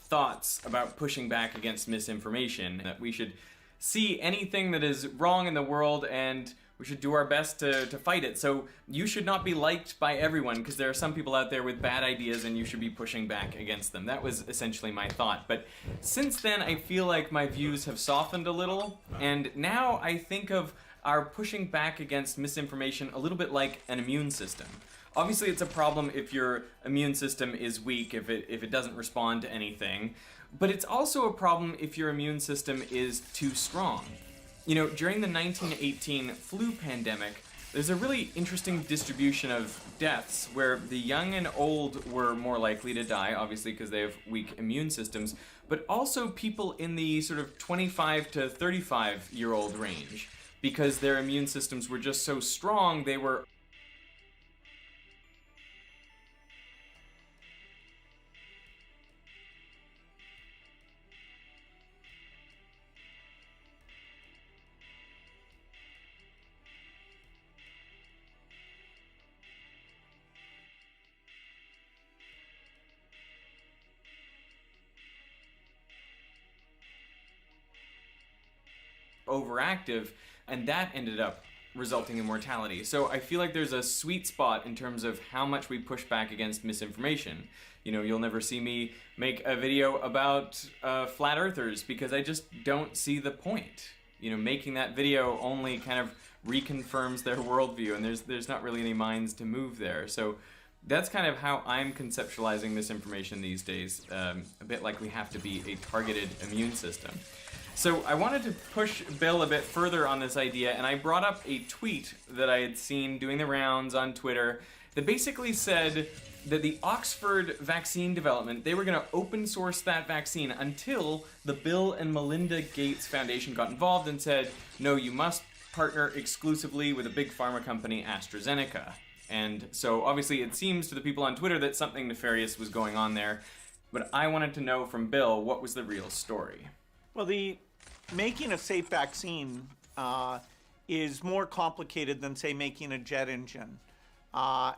thoughts about pushing back against misinformation, that we should see anything that is wrong in the world and we should do our best to fight it. So you should not be liked by everyone because there are some people out there with bad ideas and you should be pushing back against them. That was essentially my thought. But since then, I feel like my views have softened a little, and now I think of our pushing back against misinformation a little bit like an immune system. Obviously, it's a problem if your immune system is weak, if it doesn't respond to anything, but it's also a problem if your immune system is too strong. You know, during the 1918 flu pandemic, there's a really interesting distribution of deaths where the young and old were more likely to die, obviously because they have weak immune systems, but also people in the sort of 25 to 35-year-old range, because their immune systems were just so strong, they were overactive, and that ended up resulting in mortality. So I feel like there's a sweet spot in terms of how much we push back against misinformation. You know, you'll never see me make a video about flat earthers because I just don't see the point. You know, making that video only kind of reconfirms their worldview, and there's not really any minds to move there. So That's kind of how I'm conceptualizing this information these days, a bit like we have to be a targeted immune system. So I wanted to push Bill a bit further on this idea, and I brought up a tweet that I had seen doing the rounds on Twitter that basically said that the Oxford vaccine development, they were going to open source that vaccine until the Bill and Melinda Gates Foundation got involved and said, no, you must partner exclusively with a big pharma company, AstraZeneca. And so obviously it seems to the people on Twitter that something nefarious was going on there, but I wanted to know from Bill, what was the real story? Well, the making a safe vaccine is more complicated than, say, making a jet engine.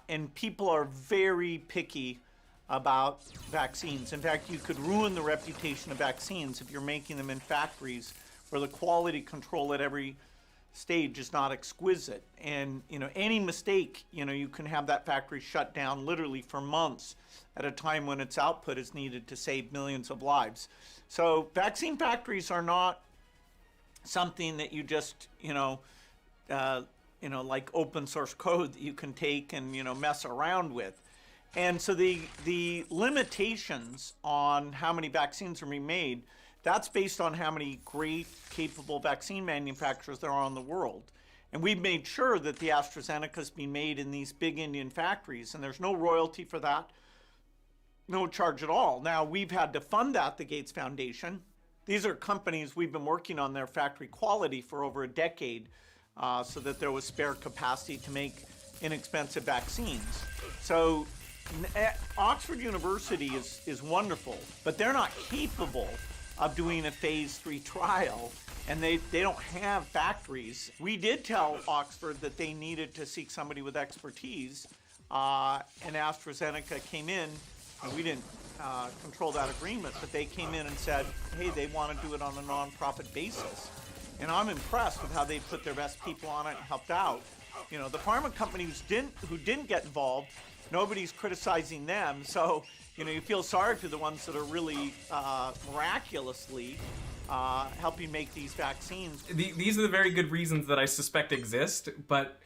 And people are very picky about vaccines. In fact, you could ruin the reputation of vaccines if you're making them in factories where the quality control at every stage is not exquisite. And, you know, any mistake, you know, you can have that factory shut down literally for months at a time when its output is needed to save millions of lives. So vaccine factories are not something that you just, like open source code that you can take and, mess around with. And so the limitations on how many vaccines are being made, that's based on how many great, capable vaccine manufacturers there are in the world. And we've made sure that the AstraZeneca's being made in these big Indian factories, and there's no royalty for that, no charge at all. Now, we've had to fund that, the Gates Foundation. These are companies we've been working on their factory quality for over a decade, so that there was spare capacity to make inexpensive vaccines. So Oxford University is wonderful, but they're not capable of doing a phase 3 trial, and they don't have factories. We did tell Oxford that they needed to seek somebody with expertise, and AstraZeneca came in, and we didn't control that agreement, but they came in and said, hey, they want to do it on a non-profit basis. And I'm impressed with how they put their best people on it and helped out. You know, the pharma companies who didn't get involved, nobody's criticizing them. So, you feel sorry for the ones that are really miraculously helping make these vaccines. These are the very good reasons that I suspect exist, but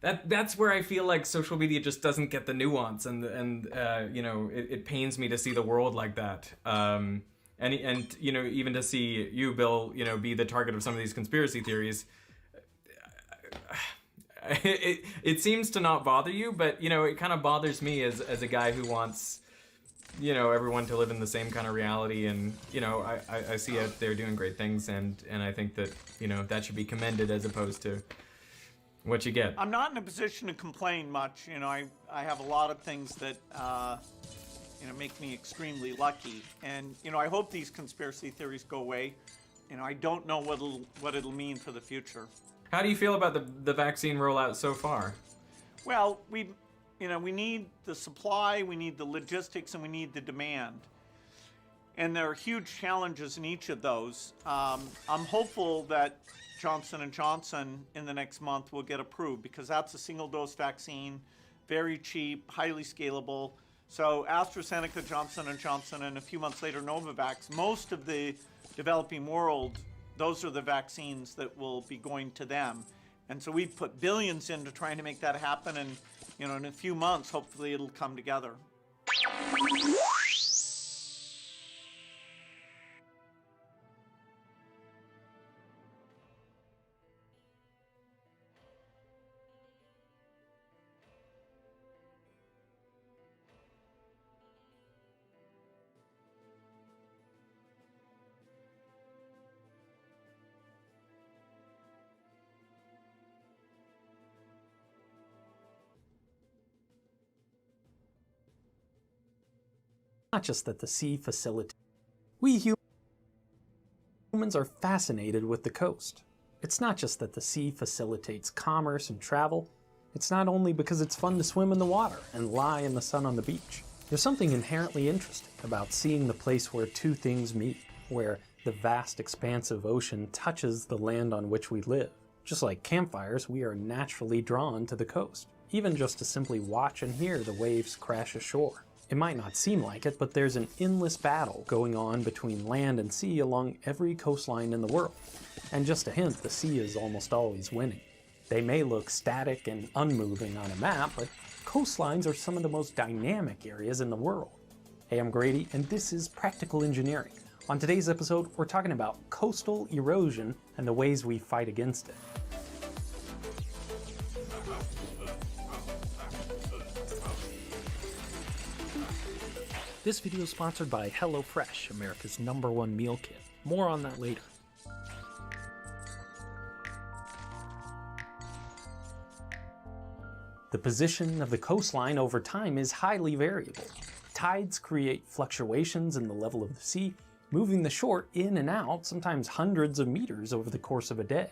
that's where I feel like social media just doesn't get the nuance, and it pains me to see the world like that. And even to see you, Bill, be the target of some of these conspiracy theories, it seems to not bother you, but it kind of bothers me as a guy who wants everyone to live in the same kind of reality, and I see out there doing great things, and I think that that should be commended as opposed to what you get. I'm not in a position to complain much. I have a lot of things that make me extremely lucky, and I hope these conspiracy theories go away. I don't know what it'll mean for the future. How do you feel about the vaccine rollout so far? Well, we need the supply, we need the logistics, and we need the demand. And there are huge challenges in each of those. I'm hopeful that Johnson & Johnson in the next month will get approved, because that's a single-dose vaccine, very cheap, highly scalable. So AstraZeneca, Johnson & Johnson, and a few months later Novavax, most of the developing world, those are the vaccines that will be going to them. And so we've put billions into trying to make that happen, and in a few months, hopefully it'll come together. Not just that the sea facilitates. We humans are fascinated with the coast. It's not just that the sea facilitates commerce and travel. It's not only because it's fun to swim in the water and lie in the sun on the beach. There's something inherently interesting about seeing the place where two things meet, where the vast expanse of ocean touches the land on which we live. Just like campfires, we are naturally drawn to the coast, even just to simply watch and hear the waves crash ashore. It might not seem like it, but there's an endless battle going on between land and sea along every coastline in the world. And just a hint, the sea is almost always winning. They may look static and unmoving on a map, but Coastlines are some of the most dynamic areas in the world. Hey, I'm Grady, and this is Practical Engineering. On today's episode, we're talking about coastal erosion and the ways we fight against it. This video is sponsored by HelloFresh, America's #1 meal kit. More on that later. The position of the coastline over time is highly variable. Tides create fluctuations in the level of the sea, moving the shore in and out, sometimes hundreds of meters over the course of a day.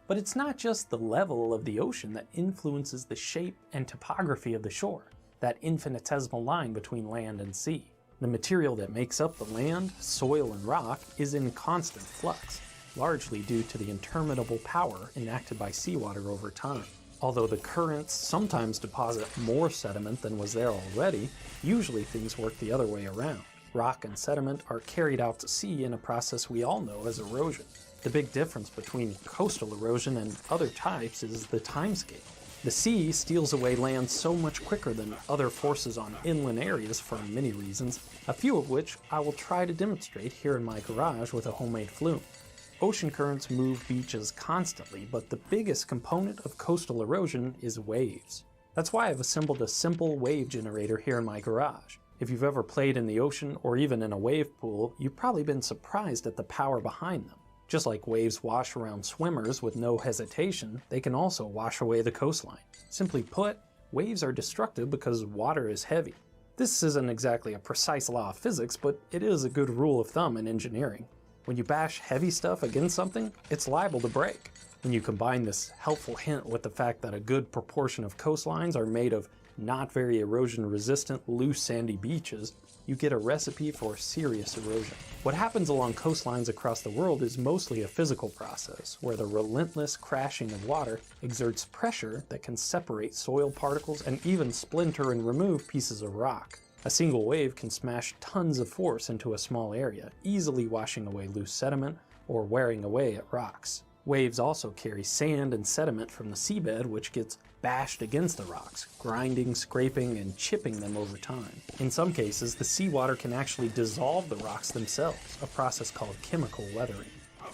But it's not just the level of the ocean that influences the shape and topography of the shore, that infinitesimal line between land and sea. The material that makes up the land, soil, and rock is in constant flux, largely due to the interminable power enacted by seawater over time. Although the currents sometimes deposit more sediment than was there already, usually things work the other way around. Rock and sediment are carried out to sea in a process we all know as erosion. The big difference between coastal erosion and other types is the timescale. The sea steals away land so much quicker than other forces on inland areas for many reasons, a few of which I will try to demonstrate here in my garage with a homemade flume. Ocean currents move beaches constantly, but the biggest component of coastal erosion is waves. That's why I've assembled a simple wave generator here in my garage. If you've ever played in the ocean or even in a wave pool, you've probably been surprised at the power behind them. Just like waves wash around swimmers with no hesitation, they can also wash away the coastline. Simply put, waves are destructive because water is heavy. This isn't exactly a precise law of physics, but it is a good rule of thumb in engineering. When you bash heavy stuff against something, it's liable to break. When you combine this helpful hint with the fact that a good proportion of coastlines are made of not very erosion-resistant, loose sandy beaches, you get a recipe for serious erosion. What happens along coastlines across the world is mostly a physical process, where the relentless crashing of water exerts pressure that can separate soil particles and even splinter and remove pieces of rock. A single wave can smash tons of force into a small area, easily washing away loose sediment or wearing away at rocks. Waves also carry sand and sediment from the seabed, which gets bashed against the rocks, grinding, scraping, and chipping them over time. In some cases, the seawater can actually dissolve the rocks themselves, a process called chemical weathering.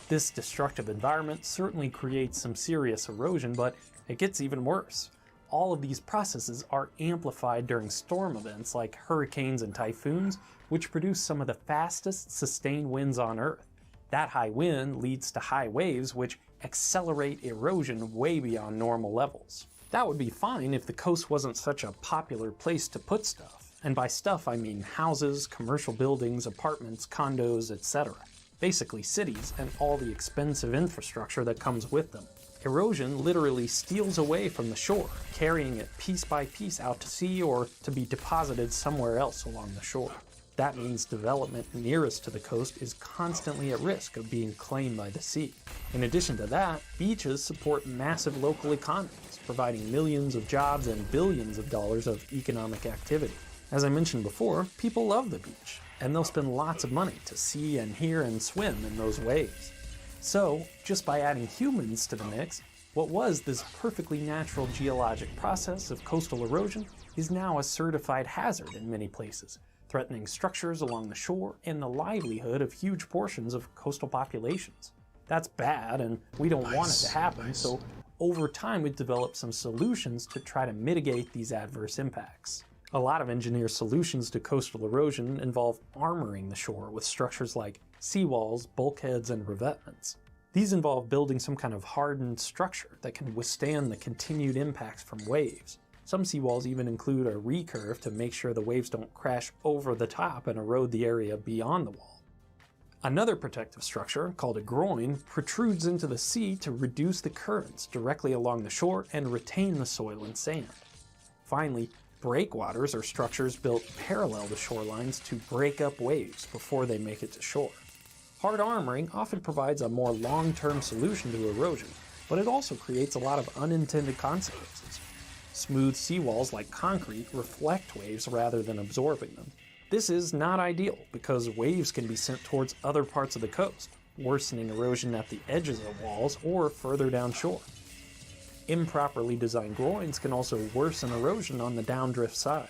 This destructive environment certainly creates some serious erosion, but it gets even worse. All of these processes are amplified during storm events like hurricanes and typhoons, which produce some of the fastest sustained winds on Earth. That high wind leads to high waves, which accelerate erosion way beyond normal levels. That would be fine if the coast wasn't such a popular place to put stuff. And by stuff, I mean houses, commercial buildings, apartments, condos, etc. Basically cities and all the expensive infrastructure that comes with them. Erosion literally steals away from the shore, carrying it piece by piece out to sea or to be deposited somewhere else along the shore. That means development nearest to the coast is constantly at risk of being claimed by the sea. In addition to that, beaches support massive local economies, providing millions of jobs and billions of dollars of economic activity. As I mentioned before, people love the beach, and they'll spend lots of money to see and hear and swim in those waves. So, just by adding humans to the mix, what was this perfectly natural geologic process of coastal erosion is now a certified hazard in many places, threatening structures along the shore and the livelihood of huge portions of coastal populations. That's bad, and we don't want it to happen, so over time we've developed some solutions to try to mitigate these adverse impacts. A lot of engineer solutions to coastal erosion involve armoring the shore with structures like seawalls, bulkheads, and revetments. These involve building some kind of hardened structure that can withstand the continued impacts from waves. Some seawalls even include a recurve to make sure the waves don't crash over the top and erode the area beyond the wall. Another protective structure, called a groin, protrudes into the sea to reduce the currents directly along the shore and retain the soil and sand. Finally, breakwaters are structures built parallel to shorelines to break up waves before they make it to shore. Hard armoring often provides a more long-term solution to erosion, but it also creates a lot of unintended consequences. Smooth seawalls like concrete reflect waves rather than absorbing them. This is not ideal because waves can be sent towards other parts of the coast, worsening erosion at the edges of walls or further downshore. Improperly designed groins can also worsen erosion on the downdrift side.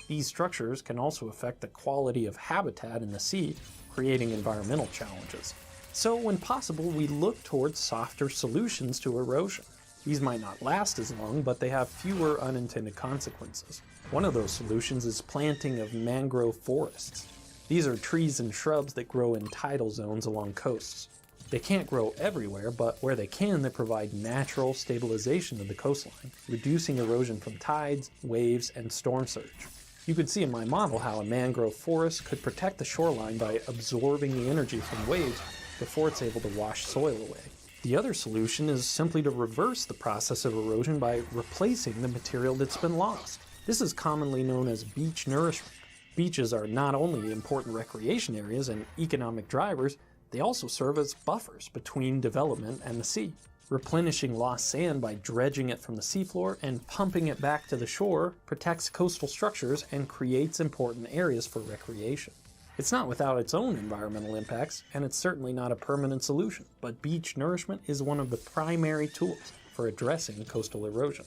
These structures can also affect the quality of habitat in the sea, creating environmental challenges. So when possible, we look towards softer solutions to erosion. These might not last as long, but they have fewer unintended consequences. One of those solutions is planting of mangrove forests. These are trees and shrubs that grow in tidal zones along coasts. They can't grow everywhere, but where they can, they provide natural stabilization of the coastline, reducing erosion from tides, waves, and storm surge. You can see in my model how a mangrove forest could protect the shoreline by absorbing the energy from waves before it's able to wash soil away. The other solution is simply to reverse the process of erosion by replacing the material that's been lost. This is commonly known as beach nourishment. Beaches are not only important recreation areas and economic drivers, they also serve as buffers between development and the sea. Replenishing lost sand by dredging it from the seafloor and pumping it back to the shore protects coastal structures and creates important areas for recreation. It's not without its own environmental impacts, and it's certainly not a permanent solution, but beach nourishment is one of the primary tools for addressing coastal erosion.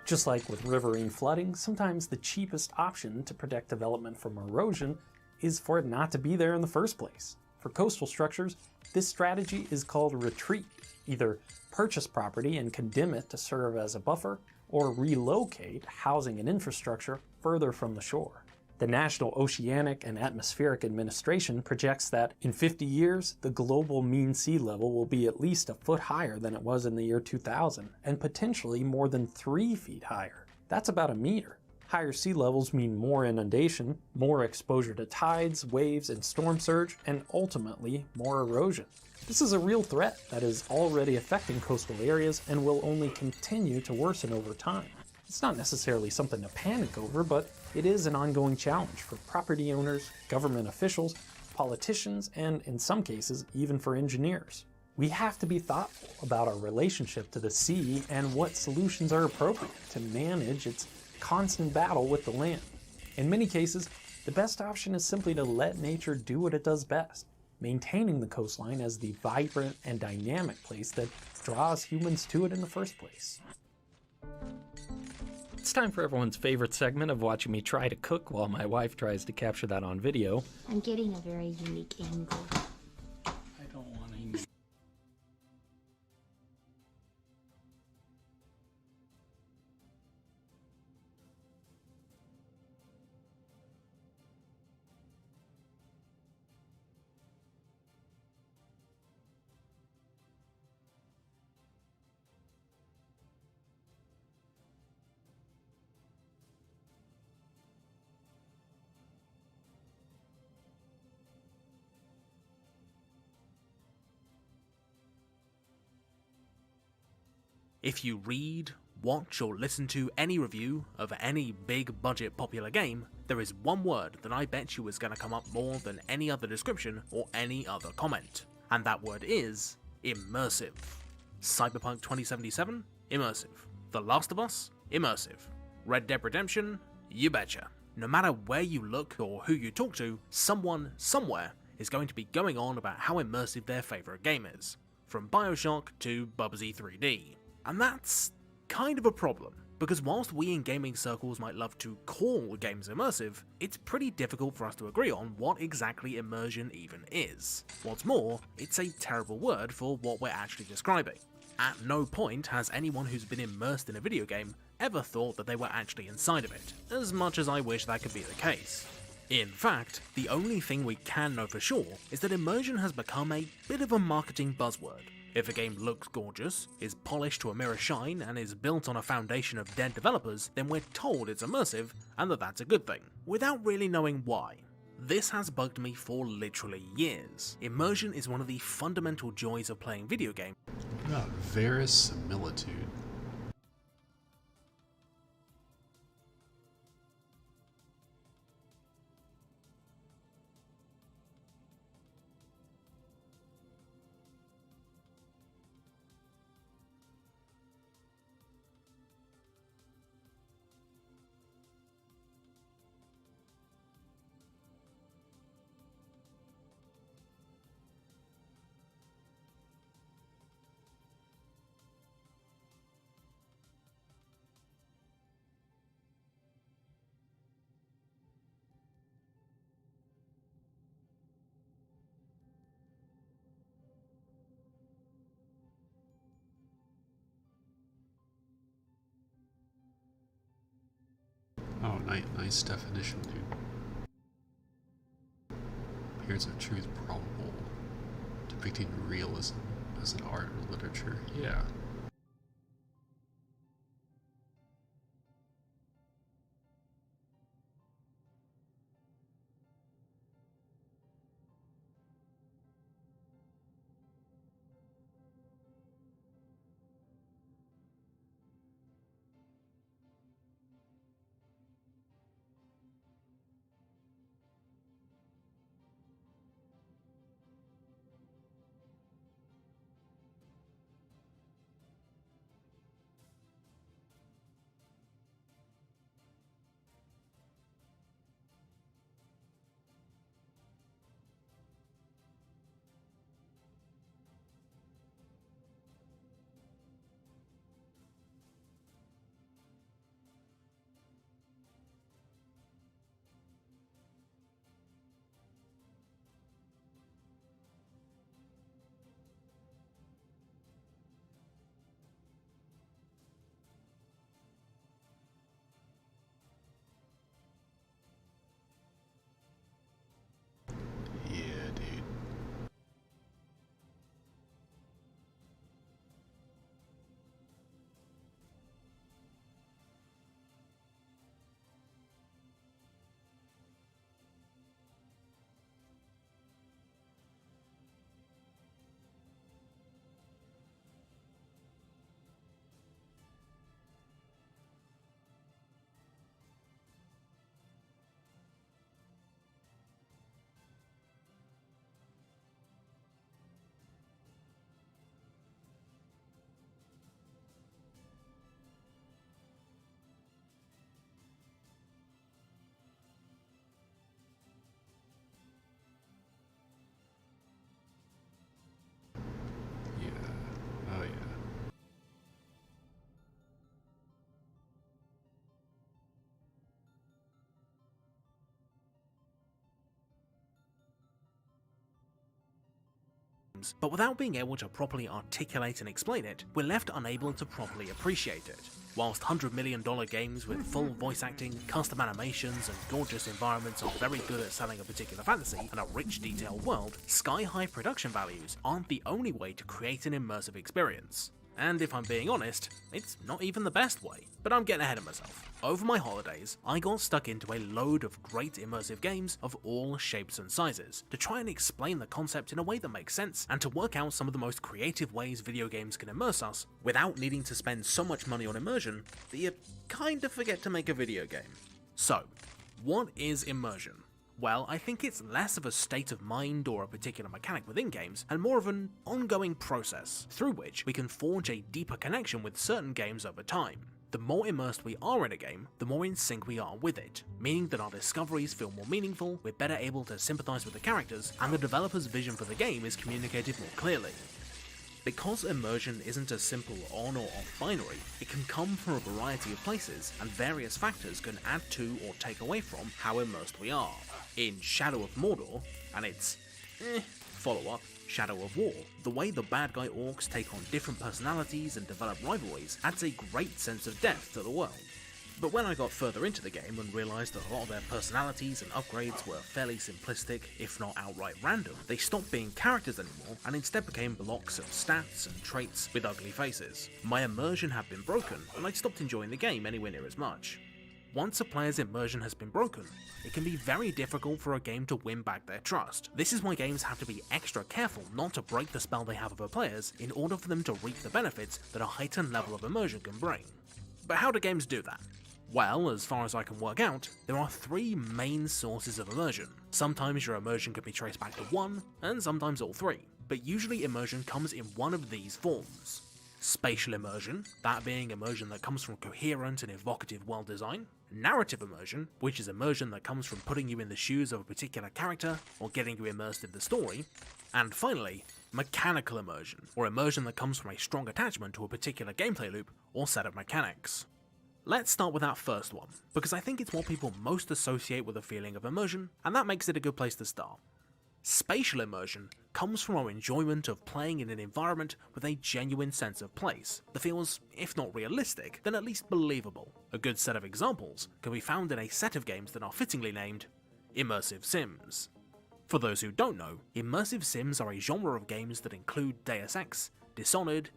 Just like with riverine flooding, sometimes the cheapest option to protect development from erosion is for it not to be there in the first place. For coastal structures, this strategy is called retreat. Either purchase property and condemn it to serve as a buffer, or relocate housing and infrastructure further from the shore. The National Oceanic and Atmospheric Administration projects that in 50 years, the global mean sea level will be at least a foot higher than it was in the year 2000, and potentially more than 3 feet higher. That's about a meter. Higher sea levels mean more inundation, more exposure to tides, waves, and storm surge, and ultimately more erosion. This is a real threat that is already affecting coastal areas and will only continue to worsen over time. It's not necessarily something to panic over, but it is an ongoing challenge for property owners, government officials, politicians, and in some cases, even for engineers. We have to be thoughtful about our relationship to the sea and what solutions are appropriate to manage its constant battle with the land. In many cases, the best option is simply to let nature do what it does best, maintaining the coastline as the vibrant and dynamic place that draws humans to it in the first place. It's time for everyone's favorite segment of watching me try to cook while my wife tries to capture that on video. I'm getting a very unique angle. I don't want to. If you read, watch or listen to any review of any big budget popular game, there is one word that I bet you is going to come up more than any other description or any other comment, and that word is immersive. Cyberpunk 2077? Immersive. The Last of Us? Immersive. Red Dead Redemption? You betcha. No matter where you look or who you talk to, someone, somewhere, is going to be going on about how immersive their favourite game is. From Bioshock to Bubsy 3D. And that's kind of a problem, because whilst we in gaming circles might love to call games immersive, it's pretty difficult for us to agree on what exactly immersion even is. What's more, it's a terrible word for what we're actually describing. At no point has anyone who's been immersed in a video game ever thought that they were actually inside of it, as much as I wish that could be the case. In fact, the only thing we can know for sure is that immersion has become a bit of a marketing buzzword. If a game looks gorgeous, is polished to a mirror shine, and is built on a foundation of dead developers, then we're told it's immersive and that that's a good thing, without really knowing why. This has bugged me for literally years. Immersion is one of the fundamental joys of playing video games. What about verisimilitude? Nice definition, dude. Appearance of truth probable. Depicting realism as an art or literature. Yeah. Yeah, dude. Yeah. Oh yeah. But without being able to properly articulate and explain it, we're left unable to properly appreciate it. Whilst $100 million games with full voice acting, custom animations, and gorgeous environments are very good at selling a particular fantasy and a rich, detailed world, sky-high production values aren't the only way to create an immersive experience. And if I'm being honest, it's not even the best way. But I'm getting ahead of myself. Over my holidays, I got stuck into a load of great immersive games of all shapes and sizes, to try and explain the concept in a way that makes sense, and to work out some of the most creative ways video games can immerse us, without needing to spend so much money on immersion that you kinda forget to make a video game. So, what is immersion? Well, I think it's less of a state of mind or a particular mechanic within games, and more of an ongoing process, through which we can forge a deeper connection with certain games over time. The more immersed we are in a game, the more in sync we are with it, meaning that our discoveries feel more meaningful, we're better able to sympathise with the characters, and the developer's vision for the game is communicated more clearly. Because immersion isn't a simple on or off binary, it can come from a variety of places, and various factors can add to or take away from how immersed we are. In Shadow of Mordor, and its follow-up, Shadow of War, the way the bad guy orcs take on different personalities and develop rivalries adds a great sense of depth to the world. But when I got further into the game and realised that a lot of their personalities and upgrades were fairly simplistic, if not outright random, they stopped being characters anymore and instead became blocks of stats and traits with ugly faces. My immersion had been broken, and I'd stopped enjoying the game anywhere near as much. Once a player's immersion has been broken, it can be very difficult for a game to win back their trust. This is why games have to be extra careful not to break the spell they have over players in order for them to reap the benefits that a heightened level of immersion can bring. But how do games do that? Well, as far as I can work out, there are three main sources of immersion. Sometimes your immersion can be traced back to one, and sometimes all three, but usually immersion comes in one of these forms. Spatial immersion, that being immersion that comes from coherent and evocative world design. Narrative immersion, which is immersion that comes from putting you in the shoes of a particular character or getting you immersed in the story. And finally, mechanical immersion, or immersion that comes from a strong attachment to a particular gameplay loop or set of mechanics. Let's start with that first one, because I think it's what people most associate with a feeling of immersion, and that makes it a good place to start. Spatial immersion comes from our enjoyment of playing in an environment with a genuine sense of place that feels, if not realistic, then at least believable. A good set of examples can be found in a set of games that are fittingly named Immersive Sims. For those who don't know, Immersive Sims are a genre of games that include Deus Ex, Dishonored,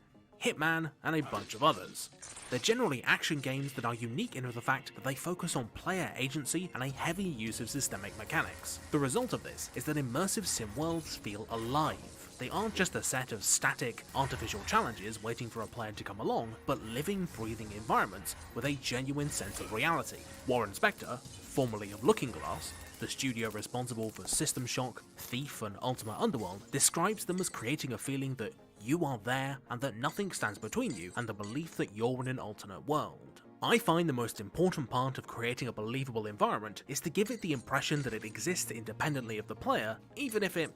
Hitman, and a bunch of others. They're generally action games that are unique in the fact that they focus on player agency and a heavy use of systemic mechanics. The result of this is that immersive sim worlds feel alive. They aren't just a set of static, artificial challenges waiting for a player to come along, but living, breathing environments with a genuine sense of reality. Warren Spector, formerly of Looking Glass, the studio responsible for System Shock, Thief, and Ultima Underworld, describes them as creating a feeling that you are there and that nothing stands between you and the belief that you're in an alternate world. I find the most important part of creating a believable environment is to give it the impression that it exists independently of the player, even if it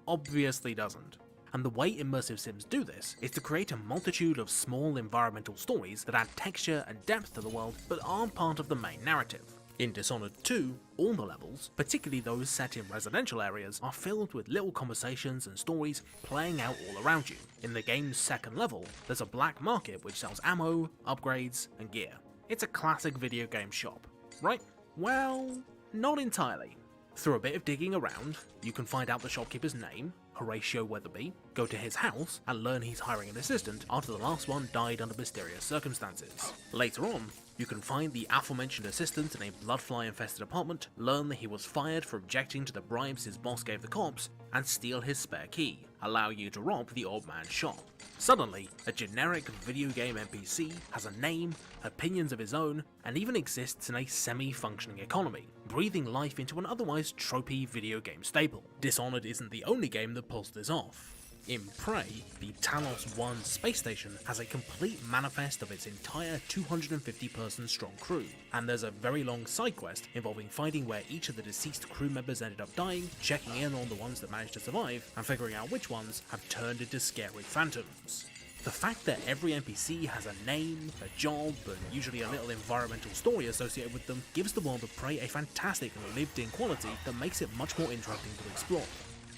obviously doesn't. And the way immersive sims do this is to create a multitude of small environmental stories that add texture and depth to the world but aren't part of the main narrative. In Dishonored 2, all the levels, particularly those set in residential areas, are filled with little conversations and stories playing out all around you. In the game's second level, there's a black market which sells ammo, upgrades, and gear. It's a classic video game shop, right? Well, not entirely. Through a bit of digging around, you can find out the shopkeeper's name, Horatio Weatherby, go to his house and learn he's hiring an assistant after the last one died under mysterious circumstances. Later on, you can find the aforementioned assistant in a bloodfly-infested apartment, learn that he was fired for objecting to the bribes his boss gave the cops, and steal his spare key, allowing you to rob the old man's shop. Suddenly, a generic video game NPC has a name, opinions of his own, and even exists in a semi-functioning economy, breathing life into an otherwise tropey video game staple. Dishonored isn't the only game that pulls this off. In Prey, the Talos 1 space station has a complete manifest of its entire 250-person strong crew, and there's a very long side quest involving finding where each of the deceased crew members ended up dying, checking in on the ones that managed to survive, and figuring out which ones have turned into scary phantoms. The fact that every NPC has a name, a job, and usually a little environmental story associated with them gives the world of Prey a fantastic lived-in quality that makes it much more interesting to explore.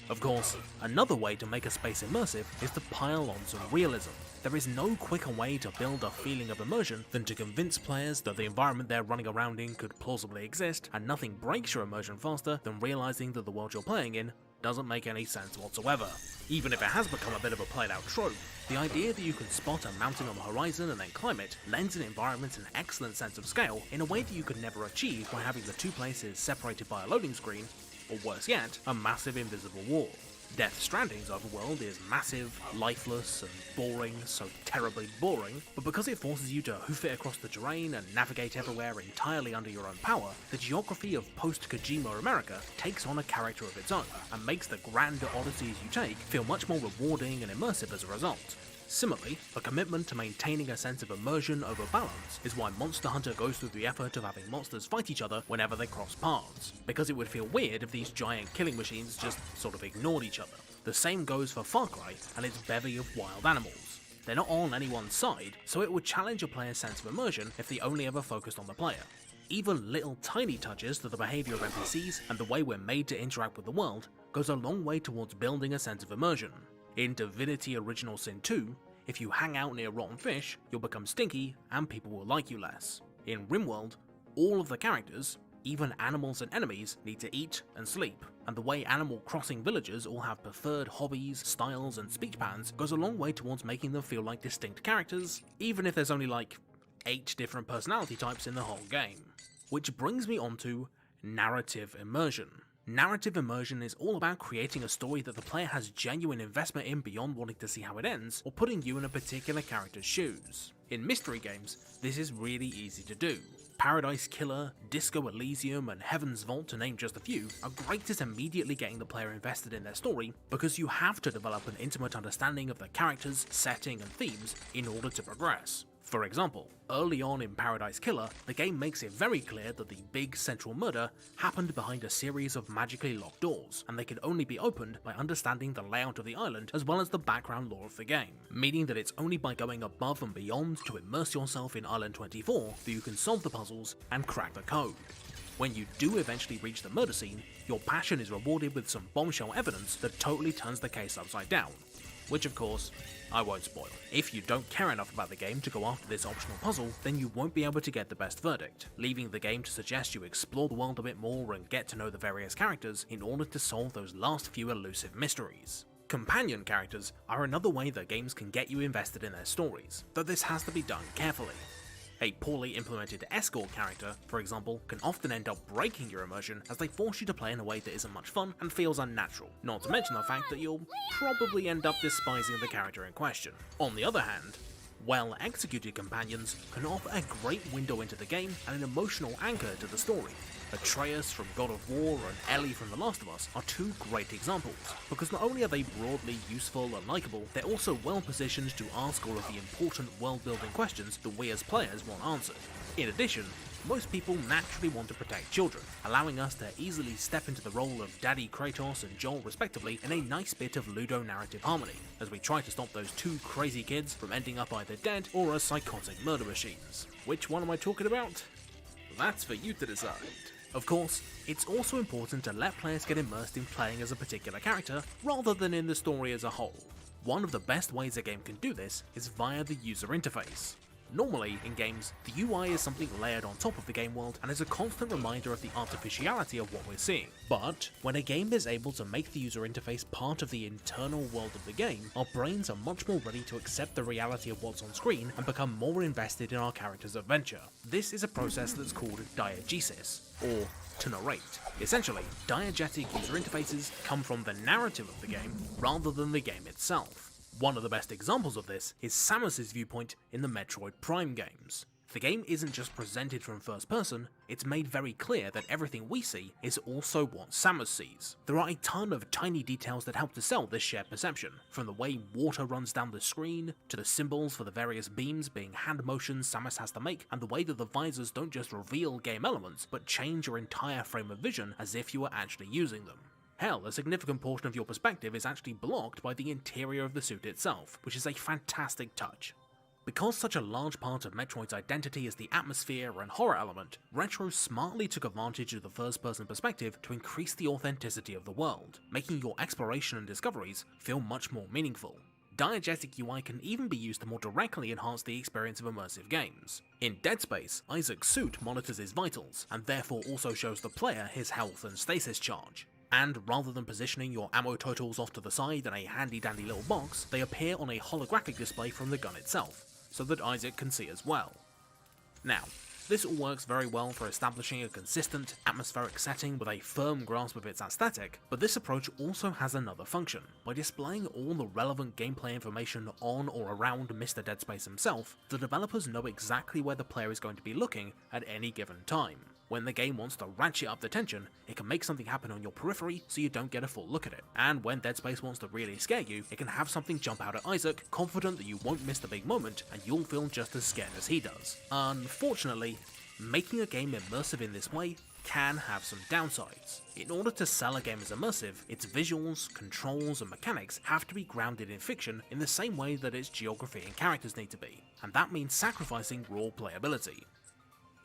Of course, another way to make a space immersive is to pile on some realism. There is no quicker way to build a feeling of immersion than to convince players that the environment they're running around in could plausibly exist, and nothing breaks your immersion faster than realizing that the world you're playing in doesn't make any sense whatsoever. Even if it has become a bit of a played out trope, the idea that you can spot a mountain on the horizon and then climb it lends an environment an excellent sense of scale in a way that you could never achieve by having the two places separated by a loading screen, or worse yet, a massive invisible wall. Death Stranding's overworld is massive, lifeless, and boring, so terribly boring, but because it forces you to hoof it across the terrain and navigate everywhere entirely under your own power, the geography of post-Kojima America takes on a character of its own, and makes the grand odysseys you take feel much more rewarding and immersive as a result. Similarly, the commitment to maintaining a sense of immersion over balance is why Monster Hunter goes through the effort of having monsters fight each other whenever they cross paths, because it would feel weird if these giant killing machines just sort of ignored each other. The same goes for Far Cry and its bevy of wild animals. They're not on anyone's side, so it would challenge a player's sense of immersion if they only ever focused on the player. Even little tiny touches to the behaviour of NPCs and the way we're made to interact with the world goes a long way towards building a sense of immersion. In Divinity Original Sin 2, if you hang out near rotten fish, you'll become stinky and people will like you less. In RimWorld, all of the characters, even animals and enemies, need to eat and sleep, and the way Animal Crossing villagers all have preferred hobbies, styles, and speech patterns goes a long way towards making them feel like distinct characters, even if there's only like 8 different personality types in the whole game. Which brings me on to narrative immersion. Narrative immersion is all about creating a story that the player has genuine investment in beyond wanting to see how it ends, or putting you in a particular character's shoes. In mystery games, this is really easy to do. Paradise Killer, Disco Elysium, and Heaven's Vault, to name just a few, are great at immediately getting the player invested in their story, because you have to develop an intimate understanding of the characters, setting, and themes in order to progress. For example, early on in Paradise Killer, the game makes it very clear that the big central murder happened behind a series of magically locked doors, and they can only be opened by understanding the layout of the island as well as the background lore of the game, meaning that it's only by going above and beyond to immerse yourself in Island 24 that you can solve the puzzles and crack the code. When you do eventually reach the murder scene, your passion is rewarded with some bombshell evidence that totally turns the case upside down. Which of course, I won't spoil. If you don't care enough about the game to go after this optional puzzle, then you won't be able to get the best verdict, leaving the game to suggest you explore the world a bit more and get to know the various characters in order to solve those last few elusive mysteries. Companion characters are another way that games can get you invested in their stories, though this has to be done carefully. A poorly implemented escort character, for example, can often end up breaking your immersion as they force you to play in a way that isn't much fun and feels unnatural, not to mention the fact that you'll probably end up despising the character in question. On the other hand, well-executed companions can offer a great window into the game and an emotional anchor to the story. Atreus from God of War and Ellie from The Last of Us are two great examples, because not only are they broadly useful and likeable, they're also well positioned to ask all of the important world-building questions that we as players want answered. In addition, most people naturally want to protect children, allowing us to easily step into the role of Daddy Kratos and Joel respectively in a nice bit of ludo-narrative harmony, as we try to stop those two crazy kids from ending up either dead or as psychotic murder machines. Which one am I talking about? That's for you to decide. Of course, it's also important to let players get immersed in playing as a particular character, rather than in the story as a whole. One of the best ways a game can do this is via the user interface. Normally, in games, the UI is something layered on top of the game world and is a constant reminder of the artificiality of what we're seeing. But when a game is able to make the user interface part of the internal world of the game, our brains are much more ready to accept the reality of what's on screen and become more invested in our character's adventure. This is a process that's called diegesis, or to narrate. Essentially, diegetic user interfaces come from the narrative of the game rather than the game itself. One of the best examples of this is Samus's viewpoint in the Metroid Prime games. The game isn't just presented from first person, it's made very clear that everything we see is also what Samus sees. There are a ton of tiny details that help to sell this shared perception, from the way water runs down the screen, to the symbols for the various beams being hand motions Samus has to make, and the way that the visors don't just reveal game elements, but change your entire frame of vision as if you were actually using them. Hell, a significant portion of your perspective is actually blocked by the interior of the suit itself, which is a fantastic touch. Because such a large part of Metroid's identity is the atmosphere and horror element, Retro smartly took advantage of the first-person perspective to increase the authenticity of the world, making your exploration and discoveries feel much more meaningful. Diegetic UI can even be used to more directly enhance the experience of immersive games. In Dead Space, Isaac's suit monitors his vitals, and therefore also shows the player his health and stasis charge. And rather than positioning your ammo totals off to the side in a handy-dandy little box, they appear on a holographic display from the gun itself, so that Isaac can see as well. Now, this all works very well for establishing a consistent, atmospheric setting with a firm grasp of its aesthetic, but this approach also has another function. By displaying all the relevant gameplay information on or around Mr. Dead Space himself, the developers know exactly where the player is going to be looking at any given time. When the game wants to ratchet up the tension, it can make something happen on your periphery so you don't get a full look at it. And when Dead Space wants to really scare you, it can have something jump out at Isaac, confident that you won't miss the big moment, and you'll feel just as scared as he does. Unfortunately, making a game immersive in this way can have some downsides. In order to sell a game as immersive, its visuals, controls, and mechanics have to be grounded in fiction in the same way that its geography and characters need to be, and that means sacrificing raw playability.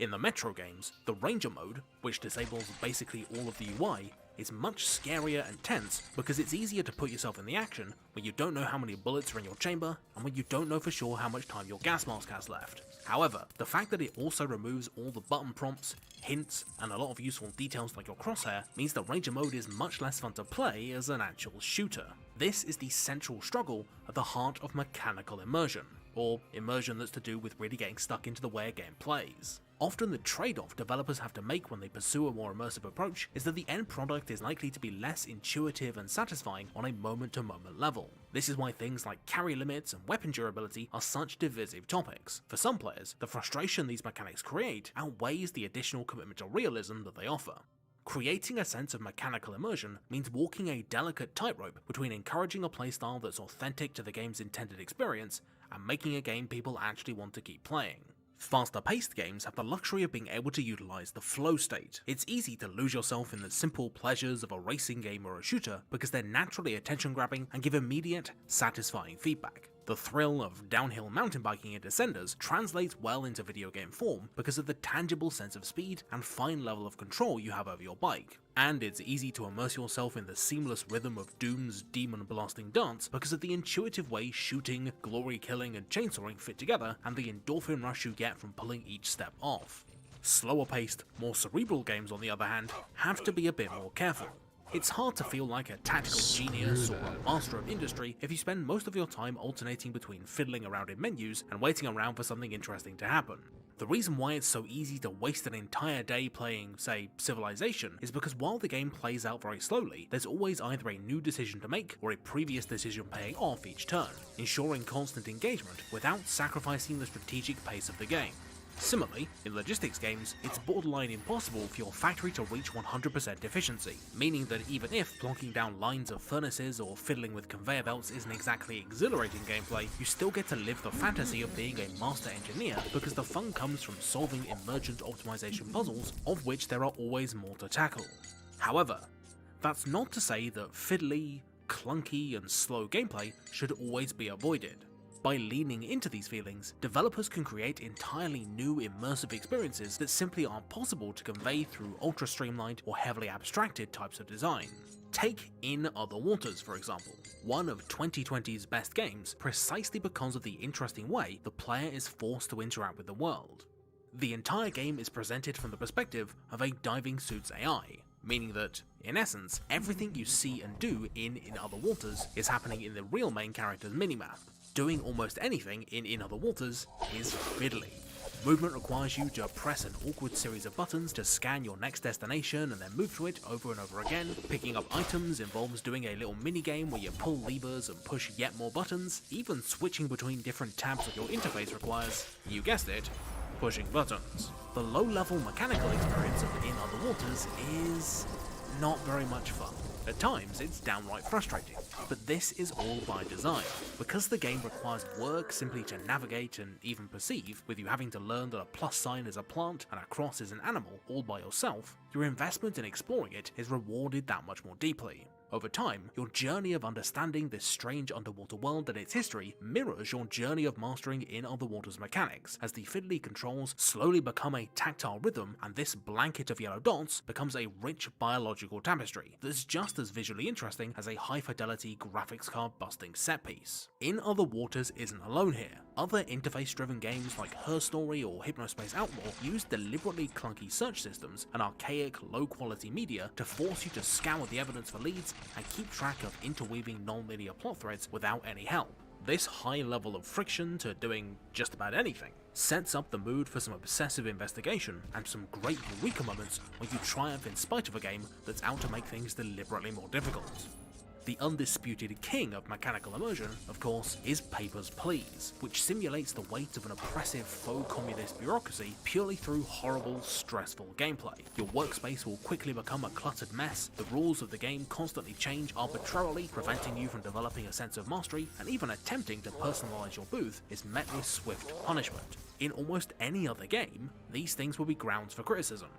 In the Metro games, the Ranger mode, which disables basically all of the UI, is much scarier and tense because it's easier to put yourself in the action when you don't know how many bullets are in your chamber and when you don't know for sure how much time your gas mask has left. However, the fact that it also removes all the button prompts, hints, and a lot of useful details like your crosshair means that Ranger mode is much less fun to play as an actual shooter. This is the central struggle at the heart of mechanical immersion, or immersion that's to do with really getting stuck into the way a game plays. Often the trade-off developers have to make when they pursue a more immersive approach is that the end product is likely to be less intuitive and satisfying on a moment-to-moment level. This is why things like carry limits and weapon durability are such divisive topics. For some players, the frustration these mechanics create outweighs the additional commitment to realism that they offer. Creating a sense of mechanical immersion means walking a delicate tightrope between encouraging a playstyle that's authentic to the game's intended experience and making a game people actually want to keep playing. Faster-paced games have the luxury of being able to utilize the flow state. It's easy to lose yourself in the simple pleasures of a racing game or a shooter because they're naturally attention-grabbing and give immediate, satisfying feedback. The thrill of downhill mountain biking in Descenders translates well into video game form because of the tangible sense of speed and fine level of control you have over your bike. And it's easy to immerse yourself in the seamless rhythm of Doom's demon blasting dance because of the intuitive way shooting, glory killing, and chainsawing fit together, and the endorphin rush you get from pulling each step off. Slower paced, more cerebral games on the other hand, have to be a bit more careful. It's hard to feel like a tactical genius or a master of industry if you spend most of your time alternating between fiddling around in menus and waiting around for something interesting to happen. The reason why it's so easy to waste an entire day playing, say, Civilization is because while the game plays out very slowly, there's always either a new decision to make or a previous decision paying off each turn, ensuring constant engagement without sacrificing the strategic pace of the game. Similarly, in logistics games, it's borderline impossible for your factory to reach 100% efficiency, meaning that even if plonking down lines of furnaces or fiddling with conveyor belts isn't exactly exhilarating gameplay, you still get to live the fantasy of being a master engineer because the fun comes from solving emergent optimization puzzles, of which there are always more to tackle. However, that's not to say that fiddly, clunky, and slow gameplay should always be avoided. By leaning into these feelings, developers can create entirely new immersive experiences that simply aren't possible to convey through ultra-streamlined or heavily abstracted types of design. Take In Other Waters, for example, one of 2020's best games precisely because of the interesting way the player is forced to interact with the world. The entire game is presented from the perspective of a diving suit's AI, meaning that, in essence, everything you see and do in Other Waters is happening in the real main character's minimap. Doing almost anything in Other Waters is fiddly. Movement requires you to press an awkward series of buttons to scan your next destination and then move to it over and over again. Picking up items involves doing a little minigame where you pull levers and push yet more buttons. Even switching between different tabs of your interface requires, you guessed it, pushing buttons. The low-level mechanical experience of In Other Waters is not very much fun. At times, it's downright frustrating, but this is all by design. Because the game requires work simply to navigate and even perceive, with you having to learn that a plus sign is a plant and a cross is an animal all by yourself, your investment in exploring it is rewarded that much more deeply. Over time, your journey of understanding this strange underwater world and its history mirrors your journey of mastering In Other Waters mechanics, as the fiddly controls slowly become a tactile rhythm and this blanket of yellow dots becomes a rich biological tapestry that's just as visually interesting as a high-fidelity graphics card busting set piece. In Other Waters isn't alone here. Other interface-driven games like Her Story or Hypnospace Outlaw use deliberately clunky search systems and archaic, low-quality media to force you to scour the evidence for leads and keep track of interweaving non-linear plot threads without any help. This high level of friction to doing just about anything sets up the mood for some obsessive investigation and some great eureka moments where you triumph in spite of a game that's out to make things deliberately more difficult. The undisputed king of mechanical immersion, of course, is Papers, Please, which simulates the weight of an oppressive faux communist bureaucracy purely through horrible, stressful gameplay. Your workspace will quickly become a cluttered mess, the rules of the game constantly change arbitrarily, preventing you from developing a sense of mastery, and even attempting to personalize your booth is met with swift punishment. In almost any other game, these things will be grounds for criticism.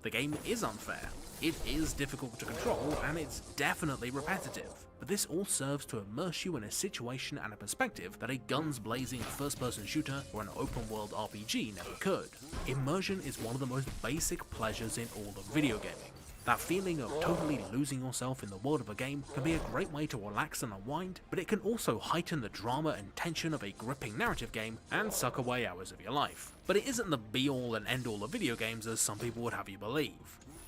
The game is unfair, it is difficult to control, and it's definitely repetitive. But this all serves to immerse you in a situation and a perspective that a guns-blazing first-person shooter or an open-world RPG never could. Immersion is one of the most basic pleasures in all of video gaming. That feeling of totally losing yourself in the world of a game can be a great way to relax and unwind, but it can also heighten the drama and tension of a gripping narrative game and suck away hours of your life. But it isn't the be-all and end-all of video games as some people would have you believe.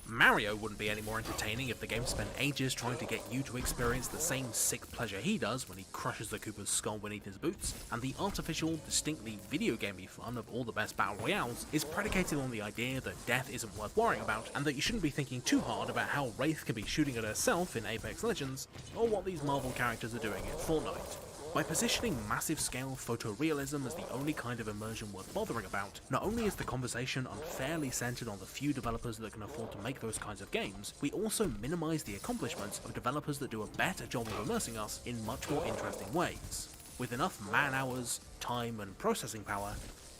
Mario wouldn't be any more entertaining if the game spent ages trying to get you to experience the same sick pleasure he does when he crushes the Koopa's skull beneath his boots, and the artificial, distinctly video gamey fun of all the best battle royales is predicated on the idea that death isn't worth worrying about, and that you shouldn't be thinking too hard about how Wraith can be shooting at herself in Apex Legends, or what these Marvel characters are doing in Fortnite. By positioning massive-scale photorealism as the only kind of immersion worth bothering about, not only is the conversation unfairly centered on the few developers that can afford to make those kinds of games, we also minimize the accomplishments of developers that do a better job of immersing us in much more interesting ways. With enough man-hours, time, and processing power,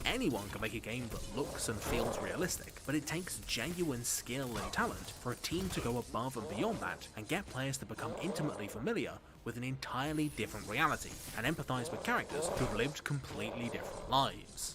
anyone can make a game that looks and feels realistic, but it takes genuine skill and talent for a team to go above and beyond that and get players to become intimately familiar with an entirely different reality and empathize with characters who've lived completely different lives.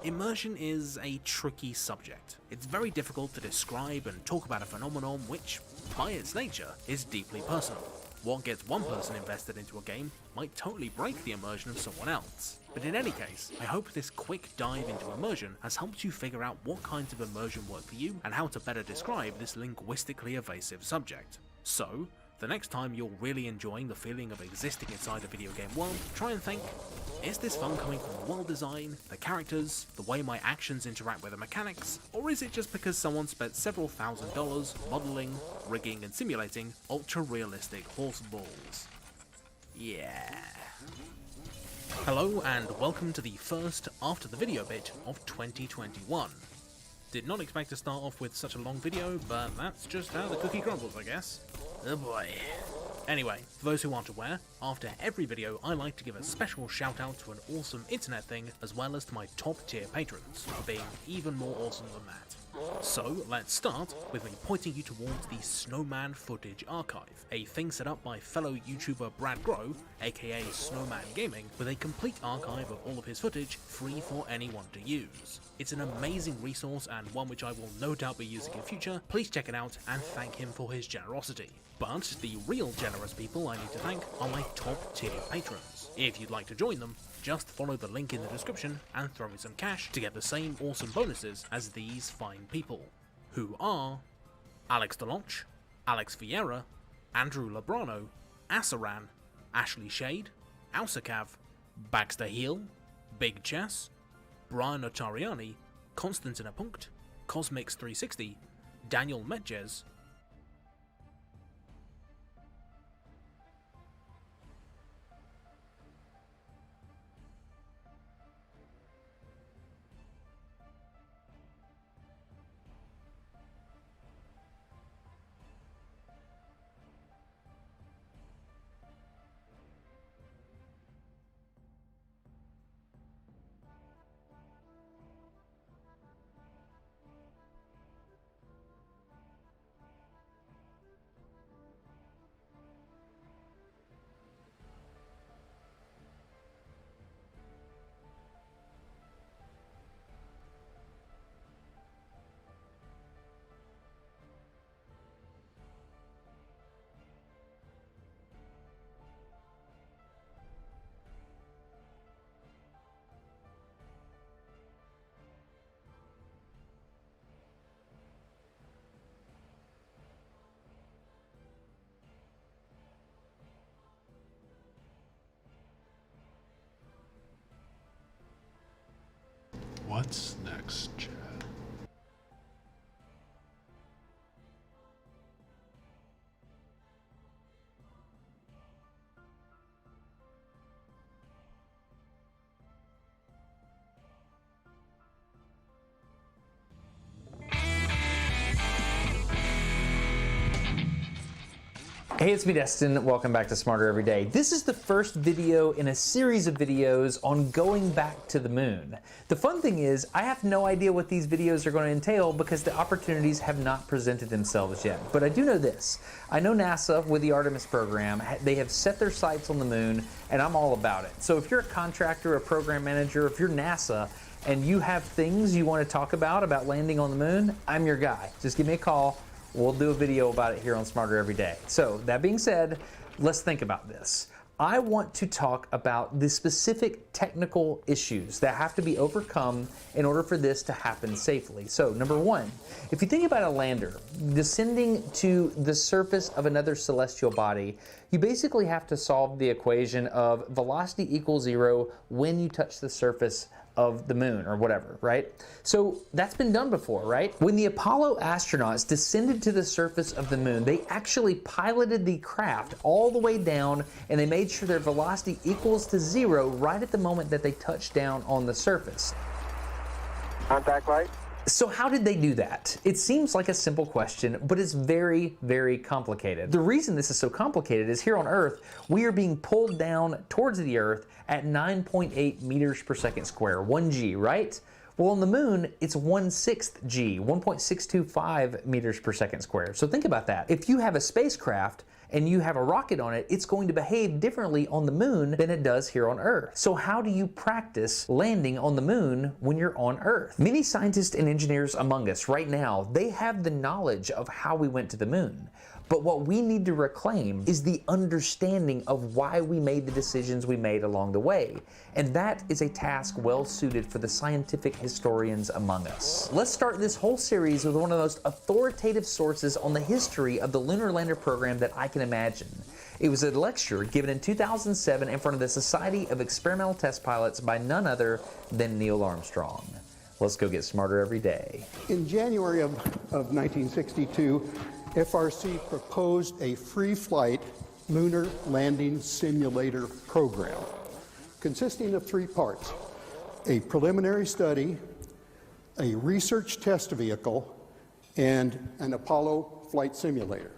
Immersion is a tricky subject. It's very difficult to describe and talk about a phenomenon which, by its nature, is deeply personal. What gets one person invested into a game might totally break the immersion of someone else. But in any case, I hope this quick dive into immersion has helped you figure out what kinds of immersion work for you and how to better describe this linguistically evasive subject. So, the next time you're really enjoying the feeling of existing inside a video game world, try and think, is this fun coming from the world design, the characters, the way my actions interact with the mechanics, or is it just because someone spent several $1,000s modeling, rigging and simulating ultra-realistic horse balls? Yeah. Hello and welcome to the first After the Video bit of 2021. Did not expect to start off with such a long video, but that's just how the cookie crumbles, I guess. Oh boy. Anyway, for those who aren't aware, after every video I like to give a special shout out to an awesome internet thing as well as to my top tier patrons for being even more awesome than that. So let's start with me pointing you towards the Snowman Footage Archive, a thing set up by fellow YouTuber Brad Grow, aka Snowman Gaming, with a complete archive of all of his footage free for anyone to use. It's an amazing resource and one which I will no doubt be using in future. Please check it out and thank him for his generosity. But the real generous people I need to thank are my top tier patrons. If you'd like to join them, just follow the link in the description and throw me some cash to get the same awesome bonuses as these fine people, who are Alex Deloche, Alex Vieira, Andrew Labrano, Asaran, Ashley Shade, Ausakav, Baxter Heel, Big Chess, Brian Otariani, Konstantin Punkt, Cosmix360, Daniel Metjes, What's next, Chad? Hey, it's me, Destin. Welcome back to Smarter Every Day. This is the first video in a series of videos on going back to the moon. The fun thing is, I have no idea what these videos are going to entail because the opportunities have not presented themselves yet. But I do know this. I know NASA, with the Artemis program, they have set their sights on the moon, and I'm all about it. So if you're a contractor, a program manager, if you're NASA, and you have things you want to talk about landing on the moon, I'm your guy. Just give me a call. We'll do a video about it here on Smarter Every Day. So that being said, let's think about this. I want to talk about the specific technical issues that have to be overcome in order for this to happen safely. So number one, if you think about a lander descending to the surface of another celestial body, you basically have to solve the equation of velocity equals 0 when you touch the surface of the moon or whatever, right? So that's been done before, right? When the Apollo astronauts descended to the surface of the moon, they actually piloted the craft all the way down and they made sure their velocity equals to 0 right at the moment that they touched down on the surface. Contact light. So how did they do that? It seems like a simple question, but it's very, very complicated. The reason this is so complicated is here on Earth, we are being pulled down towards the Earth at 9.8 meters per second square, 1G, right? Well, on the moon, it's 1/6 g, 1.625 meters per second squared. So think about that. If you have a spacecraft and you have a rocket on it, it's going to behave differently on the moon than it does here on Earth. So how do you practice landing on the moon when you're on Earth? Many scientists and engineers among us right now, they have the knowledge of how we went to the moon. But what we need to reclaim is the understanding of why we made the decisions we made along the way. And that is a task well suited for the scientific historians among us. Let's start this whole series with one of the most authoritative sources on the history of the lunar lander program that I can imagine. It was a lecture given in 2007 in front of the Society of Experimental Test Pilots by none other than Neil Armstrong. Let's go get smarter every day. In January of 1962, FRC proposed a free flight lunar landing simulator program consisting of 3 parts: a preliminary study, a research test vehicle, and an Apollo flight simulator.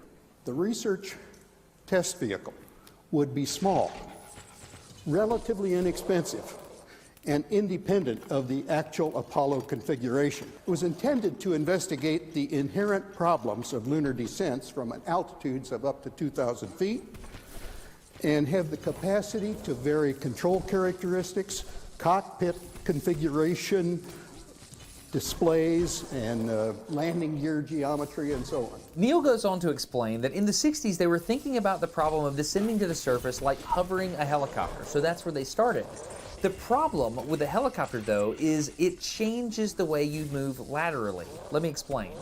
The research test vehicle would be small, relatively inexpensive, and independent of the actual Apollo configuration. It was intended to investigate the inherent problems of lunar descents from altitudes of up to 2,000 feet and have the capacity to vary control characteristics, cockpit configuration, displays, and landing gear geometry, and so on. Neil goes on to explain that in the 60s they were thinking about the problem of descending to the surface like hovering a helicopter, so that's where they started. The problem with a helicopter, though, is it changes the way you move laterally. Let me explain.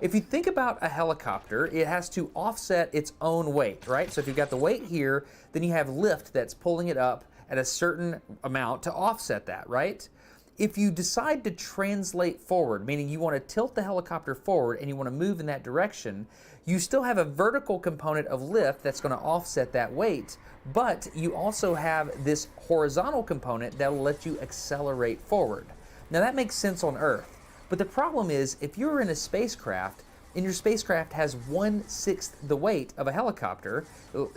If you think about a helicopter, it has to offset its own weight, right? So if you've got the weight here, then you have lift that's pulling it up at a certain amount to offset that, right? If you decide to translate forward, meaning you want to tilt the helicopter forward and you want to move in that direction, you still have a vertical component of lift that's going to offset that weight, but you also have this horizontal component that will let you accelerate forward. Now that makes sense on Earth, but the problem is if you're in a spacecraft and your spacecraft has 1/6 the weight of a helicopter,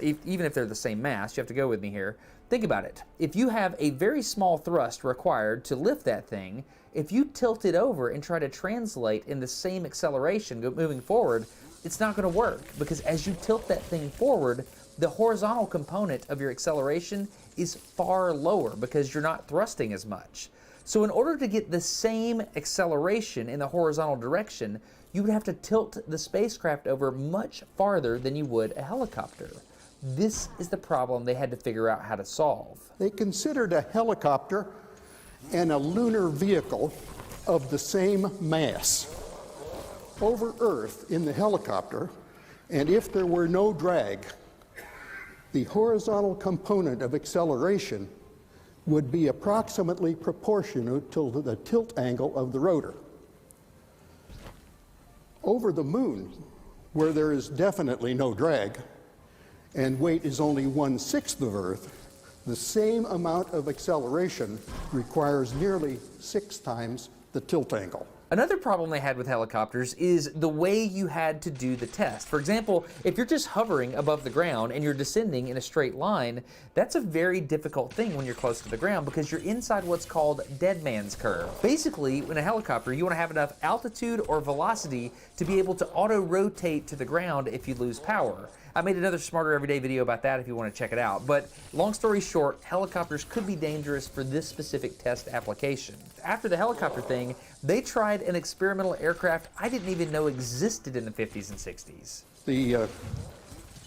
even if they're the same mass, you have to go with me here. Think about it. If you have a very small thrust required to lift that thing, if you tilt it over and try to translate in the same acceleration moving forward, it's not going to work, because as you tilt that thing forward, the horizontal component of your acceleration is far lower because you're not thrusting as much. So in order to get the same acceleration in the horizontal direction, you would have to tilt the spacecraft over much farther than you would a helicopter. This is the problem they had to figure out how to solve. They considered a helicopter and a lunar vehicle of the same mass over Earth in the helicopter, and if there were no drag, the horizontal component of acceleration would be approximately proportional to the tilt angle of the rotor. Over the moon, where there is definitely no drag, and weight is only 1/6 of Earth, the same amount of acceleration requires nearly 6 times the tilt angle. Another problem they had with helicopters is the way you had to do the test. For example, if you're just hovering above the ground and you're descending in a straight line, that's a very difficult thing when you're close to the ground because you're inside what's called dead man's curve. Basically, in a helicopter, you want to have enough altitude or velocity to be able to auto-rotate to the ground if you lose power. I made another Smarter Everyday video about that if you want to check it out. But long story short, helicopters could be dangerous for this specific test application. After the helicopter thing, they tried an experimental aircraft I didn't even know existed in the 50s and 60s. The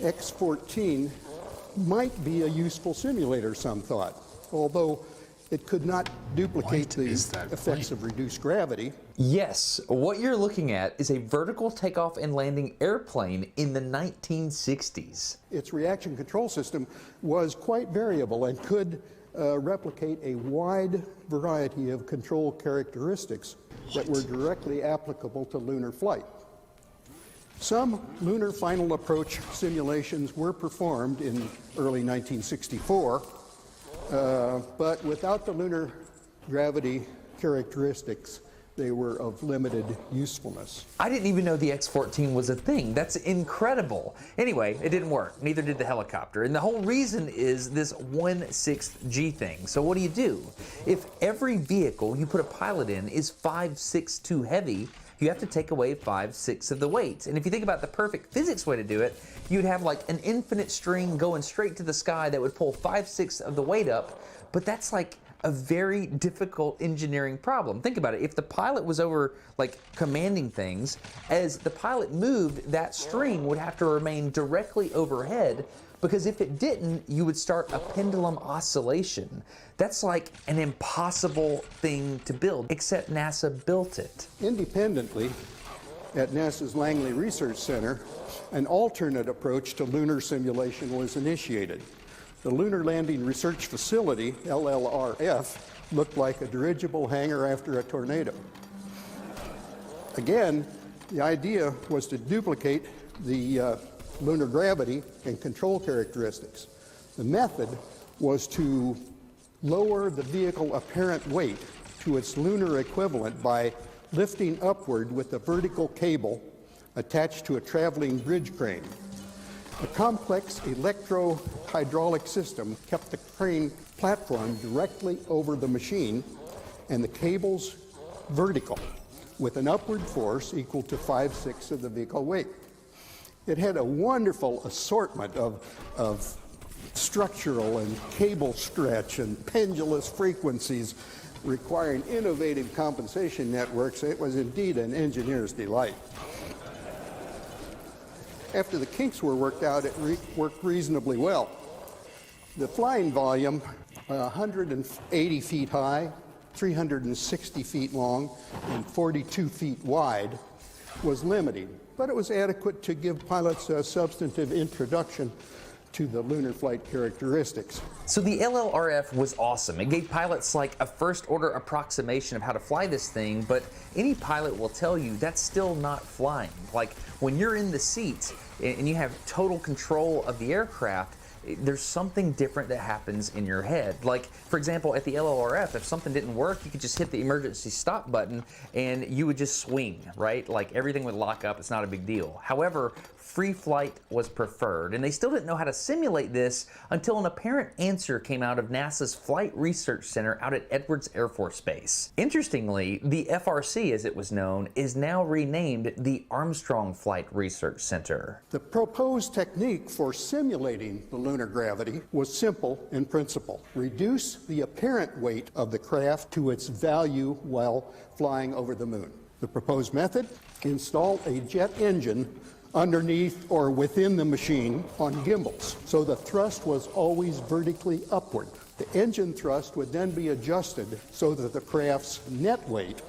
X-14 might be a useful simulator, some thought, although it could not duplicate the effects of reduced gravity. Yes, what you're looking at is a vertical takeoff and landing airplane in the 1960s. Its reaction control system was quite variable and could replicate a wide variety of control characteristics that were directly applicable to lunar flight. Some lunar final approach simulations were performed in early 1964, but without the lunar gravity characteristics, they were of limited usefulness. I didn't even know the X-14 was a thing. That's incredible. Anyway, it didn't work. Neither did the helicopter. And the whole reason is this 1/6 G thing. So what do? If every vehicle you put a pilot in is 5/6 too heavy, you have to take away 5/6 of the weight. And if you think about the perfect physics way to do it, you'd have like an infinite string going straight to the sky that would pull 5/6 of the weight up. But that's like a very difficult engineering problem. Think about it. If the pilot was over like commanding things, as the pilot moved, that string would have to remain directly overhead, because if it didn't, you would start a pendulum oscillation. That's like an impossible thing to build, except NASA built it. Independently, at NASA's Langley Research Center, an alternate approach to lunar simulation was initiated. The Lunar Landing Research Facility, LLRF, looked like a dirigible hangar after a tornado. Again, the idea was to duplicate the lunar gravity and control characteristics. The method was to lower the vehicle apparent weight to its lunar equivalent by lifting upward with a vertical cable attached to a traveling bridge crane. A complex electro-hydraulic system kept the crane platform directly over the machine and the cables vertical with an upward force equal to 5/6 of the vehicle weight. It had a wonderful assortment of structural and cable stretch and pendulous frequencies requiring innovative compensation networks. It was indeed an engineer's delight. After the kinks were worked out, it worked reasonably well. The flying volume, 180 feet high, 360 feet long, and 42 feet wide, was limiting, but it was adequate to give pilots a substantive introduction to the lunar flight characteristics. So the LLRF was awesome. It gave pilots like a first-order approximation of how to fly this thing, but any pilot will tell you that's still not flying. Like when you're in the seat and you have total control of the aircraft, there's something different that happens in your head. Like, for example, at the LLRF, if something didn't work, you could just hit the emergency stop button and you would just swing, right? Like everything would lock up, it's not a big deal. However, free flight was preferred, and they still didn't know how to simulate this until an apparent answer came out of NASA's Flight Research Center out at Edwards Air Force Base. Interestingly, the FRC, as it was known, is now renamed the Armstrong Flight Research Center. The proposed technique for simulating the lunar gravity was simple in principle. Reduce the apparent weight of the craft to its value while flying over the moon. The proposed method: install a jet engine underneath or within the machine on gimbals, so the thrust was always vertically upward. The engine thrust would then be adjusted so that the craft's net weight,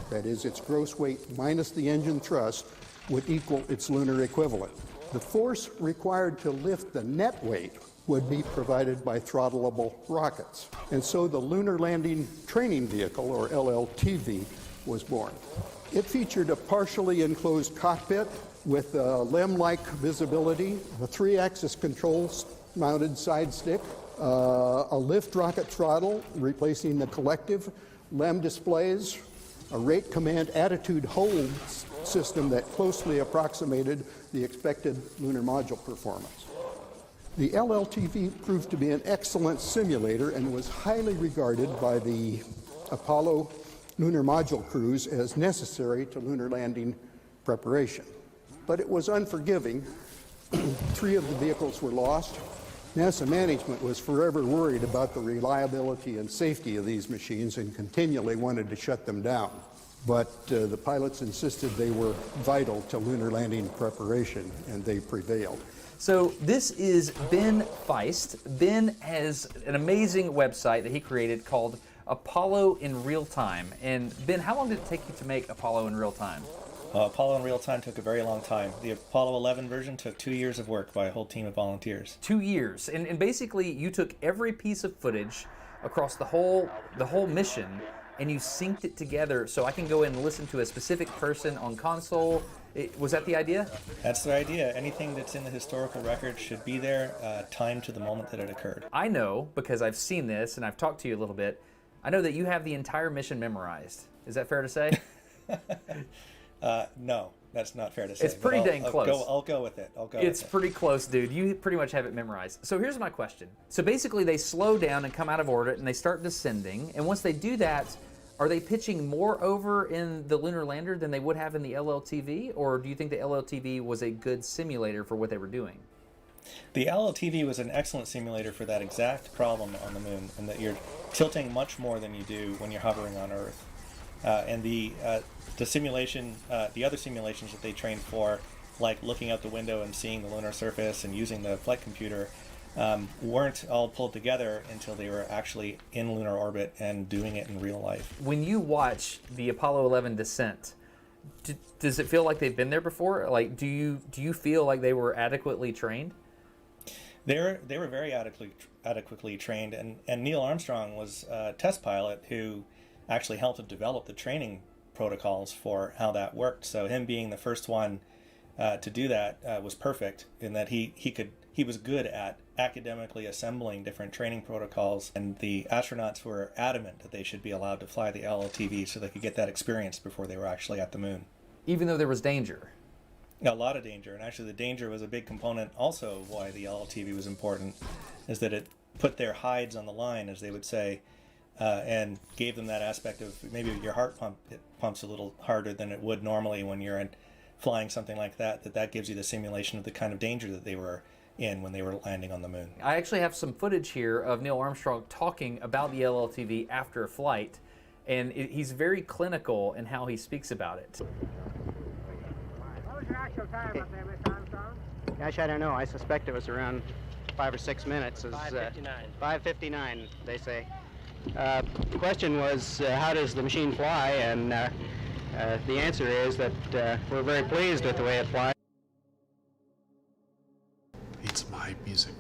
that is its gross weight minus the engine thrust, would equal its lunar equivalent. The force required to lift the net weight would be provided by throttleable rockets. And so the Lunar Landing Training Vehicle, or LLTV, was born. It featured a partially enclosed cockpit with a LEM-like visibility, a 3-axis controls mounted side stick, a lift rocket throttle replacing the collective, LEM displays, a rate command attitude hold system that closely approximated the expected lunar module performance. The LLTV proved to be an excellent simulator and was highly regarded by the Apollo lunar module crews as necessary to lunar landing preparation. But it was unforgiving. 3 of the vehicles were lost. NASA management was forever worried about the reliability and safety of these machines and continually wanted to shut them down. But the pilots insisted they were vital to lunar landing preparation, and they prevailed. So this is Ben Feist. Ben has an amazing website that he created called Apollo in Real Time. And Ben, how long did it take you to make Apollo in Real Time? Apollo in Real Time took a very long time. The Apollo 11 version took 2 years of work by a whole team of volunteers. 2 years. And basically you took every piece of footage across the whole mission and you synced it together so I can go in and listen to a specific person on console. Was that the idea? That's the idea. Anything that's in the historical record should be there, timed to the moment that it occurred. I know, because I've seen this and I've talked to you a little bit, I know that you have the entire mission memorized. Is that fair to say? No, that's not fair to say. It's pretty dang close. I'll go with it. It's pretty close, dude. You pretty much have it memorized. So here's my question. So basically they slow down and come out of orbit and they start descending. And once they do that, are they pitching more over in the lunar lander than they would have in the LLTV? Or do you think the LLTV was a good simulator for what they were doing? The LLTV was an excellent simulator for that exact problem on the moon, and that you're tilting much more than you do when you're hovering on Earth. And the simulation, the other simulations that they trained for, like looking out the window and seeing the lunar surface and using the flight computer, weren't all pulled together until they were actually in lunar orbit and doing it in real life. When you watch the Apollo 11 descent, does it feel like they've been there before? Like, do you feel like they were adequately trained? They were very adequately trained, and Neil Armstrong was a test pilot who actually helped to develop the training protocols for how that worked. So him being the first one to do that was perfect in that he was good at academically assembling different training protocols, and the astronauts were adamant that they should be allowed to fly the LLTV so they could get that experience before they were actually at the moon. Even though there was danger? A lot of danger, and actually the danger was a big component also of why the LLTV was important, is that it put their hides on the line, as they would say, and gave them that aspect of maybe your heart pumps a little harder than it would normally when you're flying something like that gives you the simulation of the kind of danger that they were in when they were landing on the moon. I actually have some footage here of Neil Armstrong talking about the LLTV after a flight, and he's very clinical in how he speaks about it. What was your actual time up there, Mr. Armstrong? Gosh, I don't know. I suspect it was around 5 or 6 minutes. 5:59. 5:59, they say. The question was, how does the machine fly? And the answer is that we're very pleased with the way it flies. It's my music.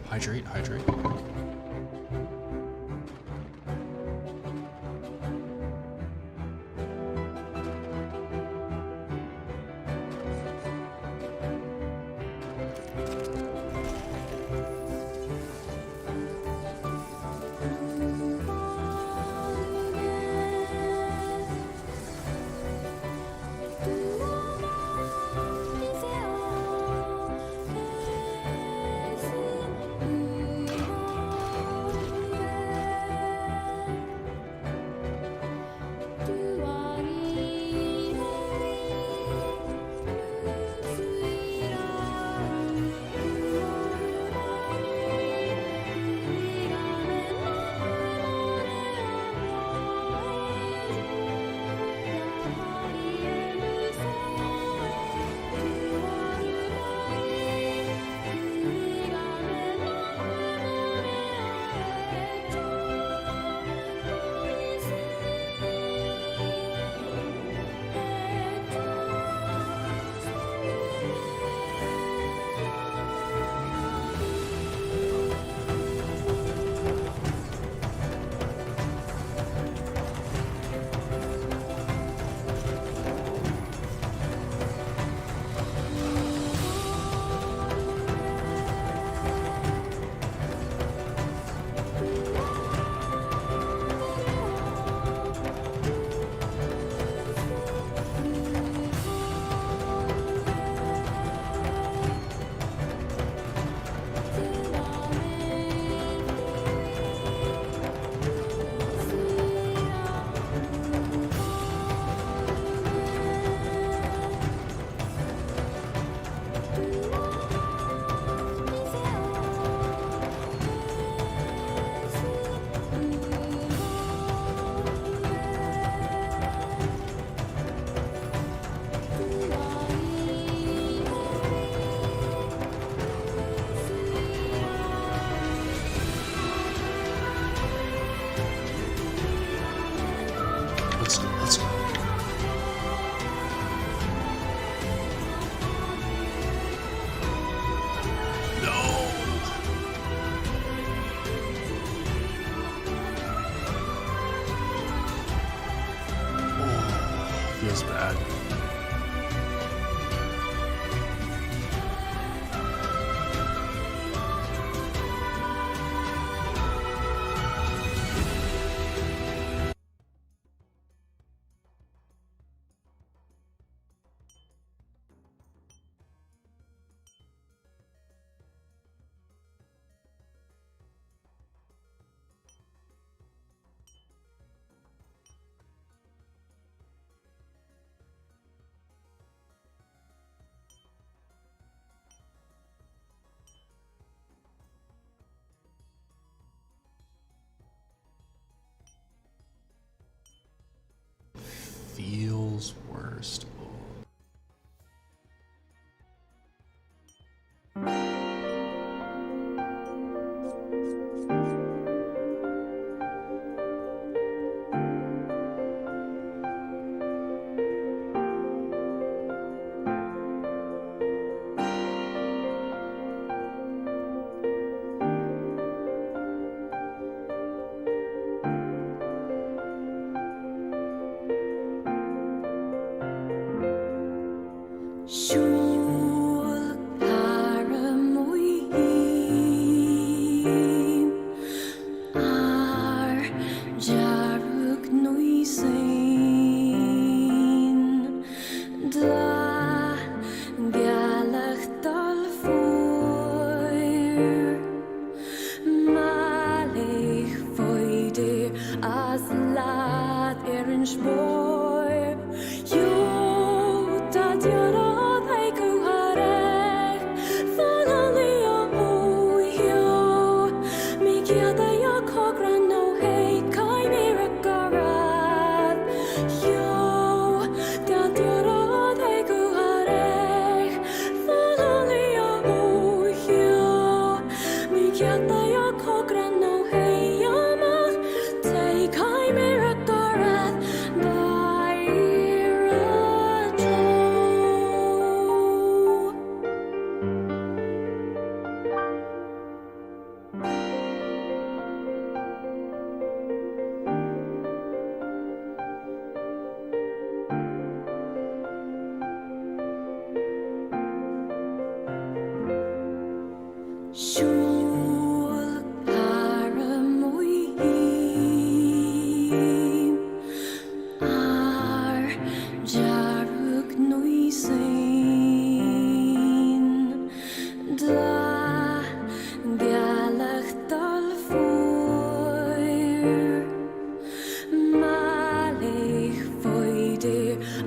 Hydrate, hydrate. is bad. Feels worst.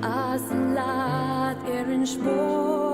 As laat er een spoor.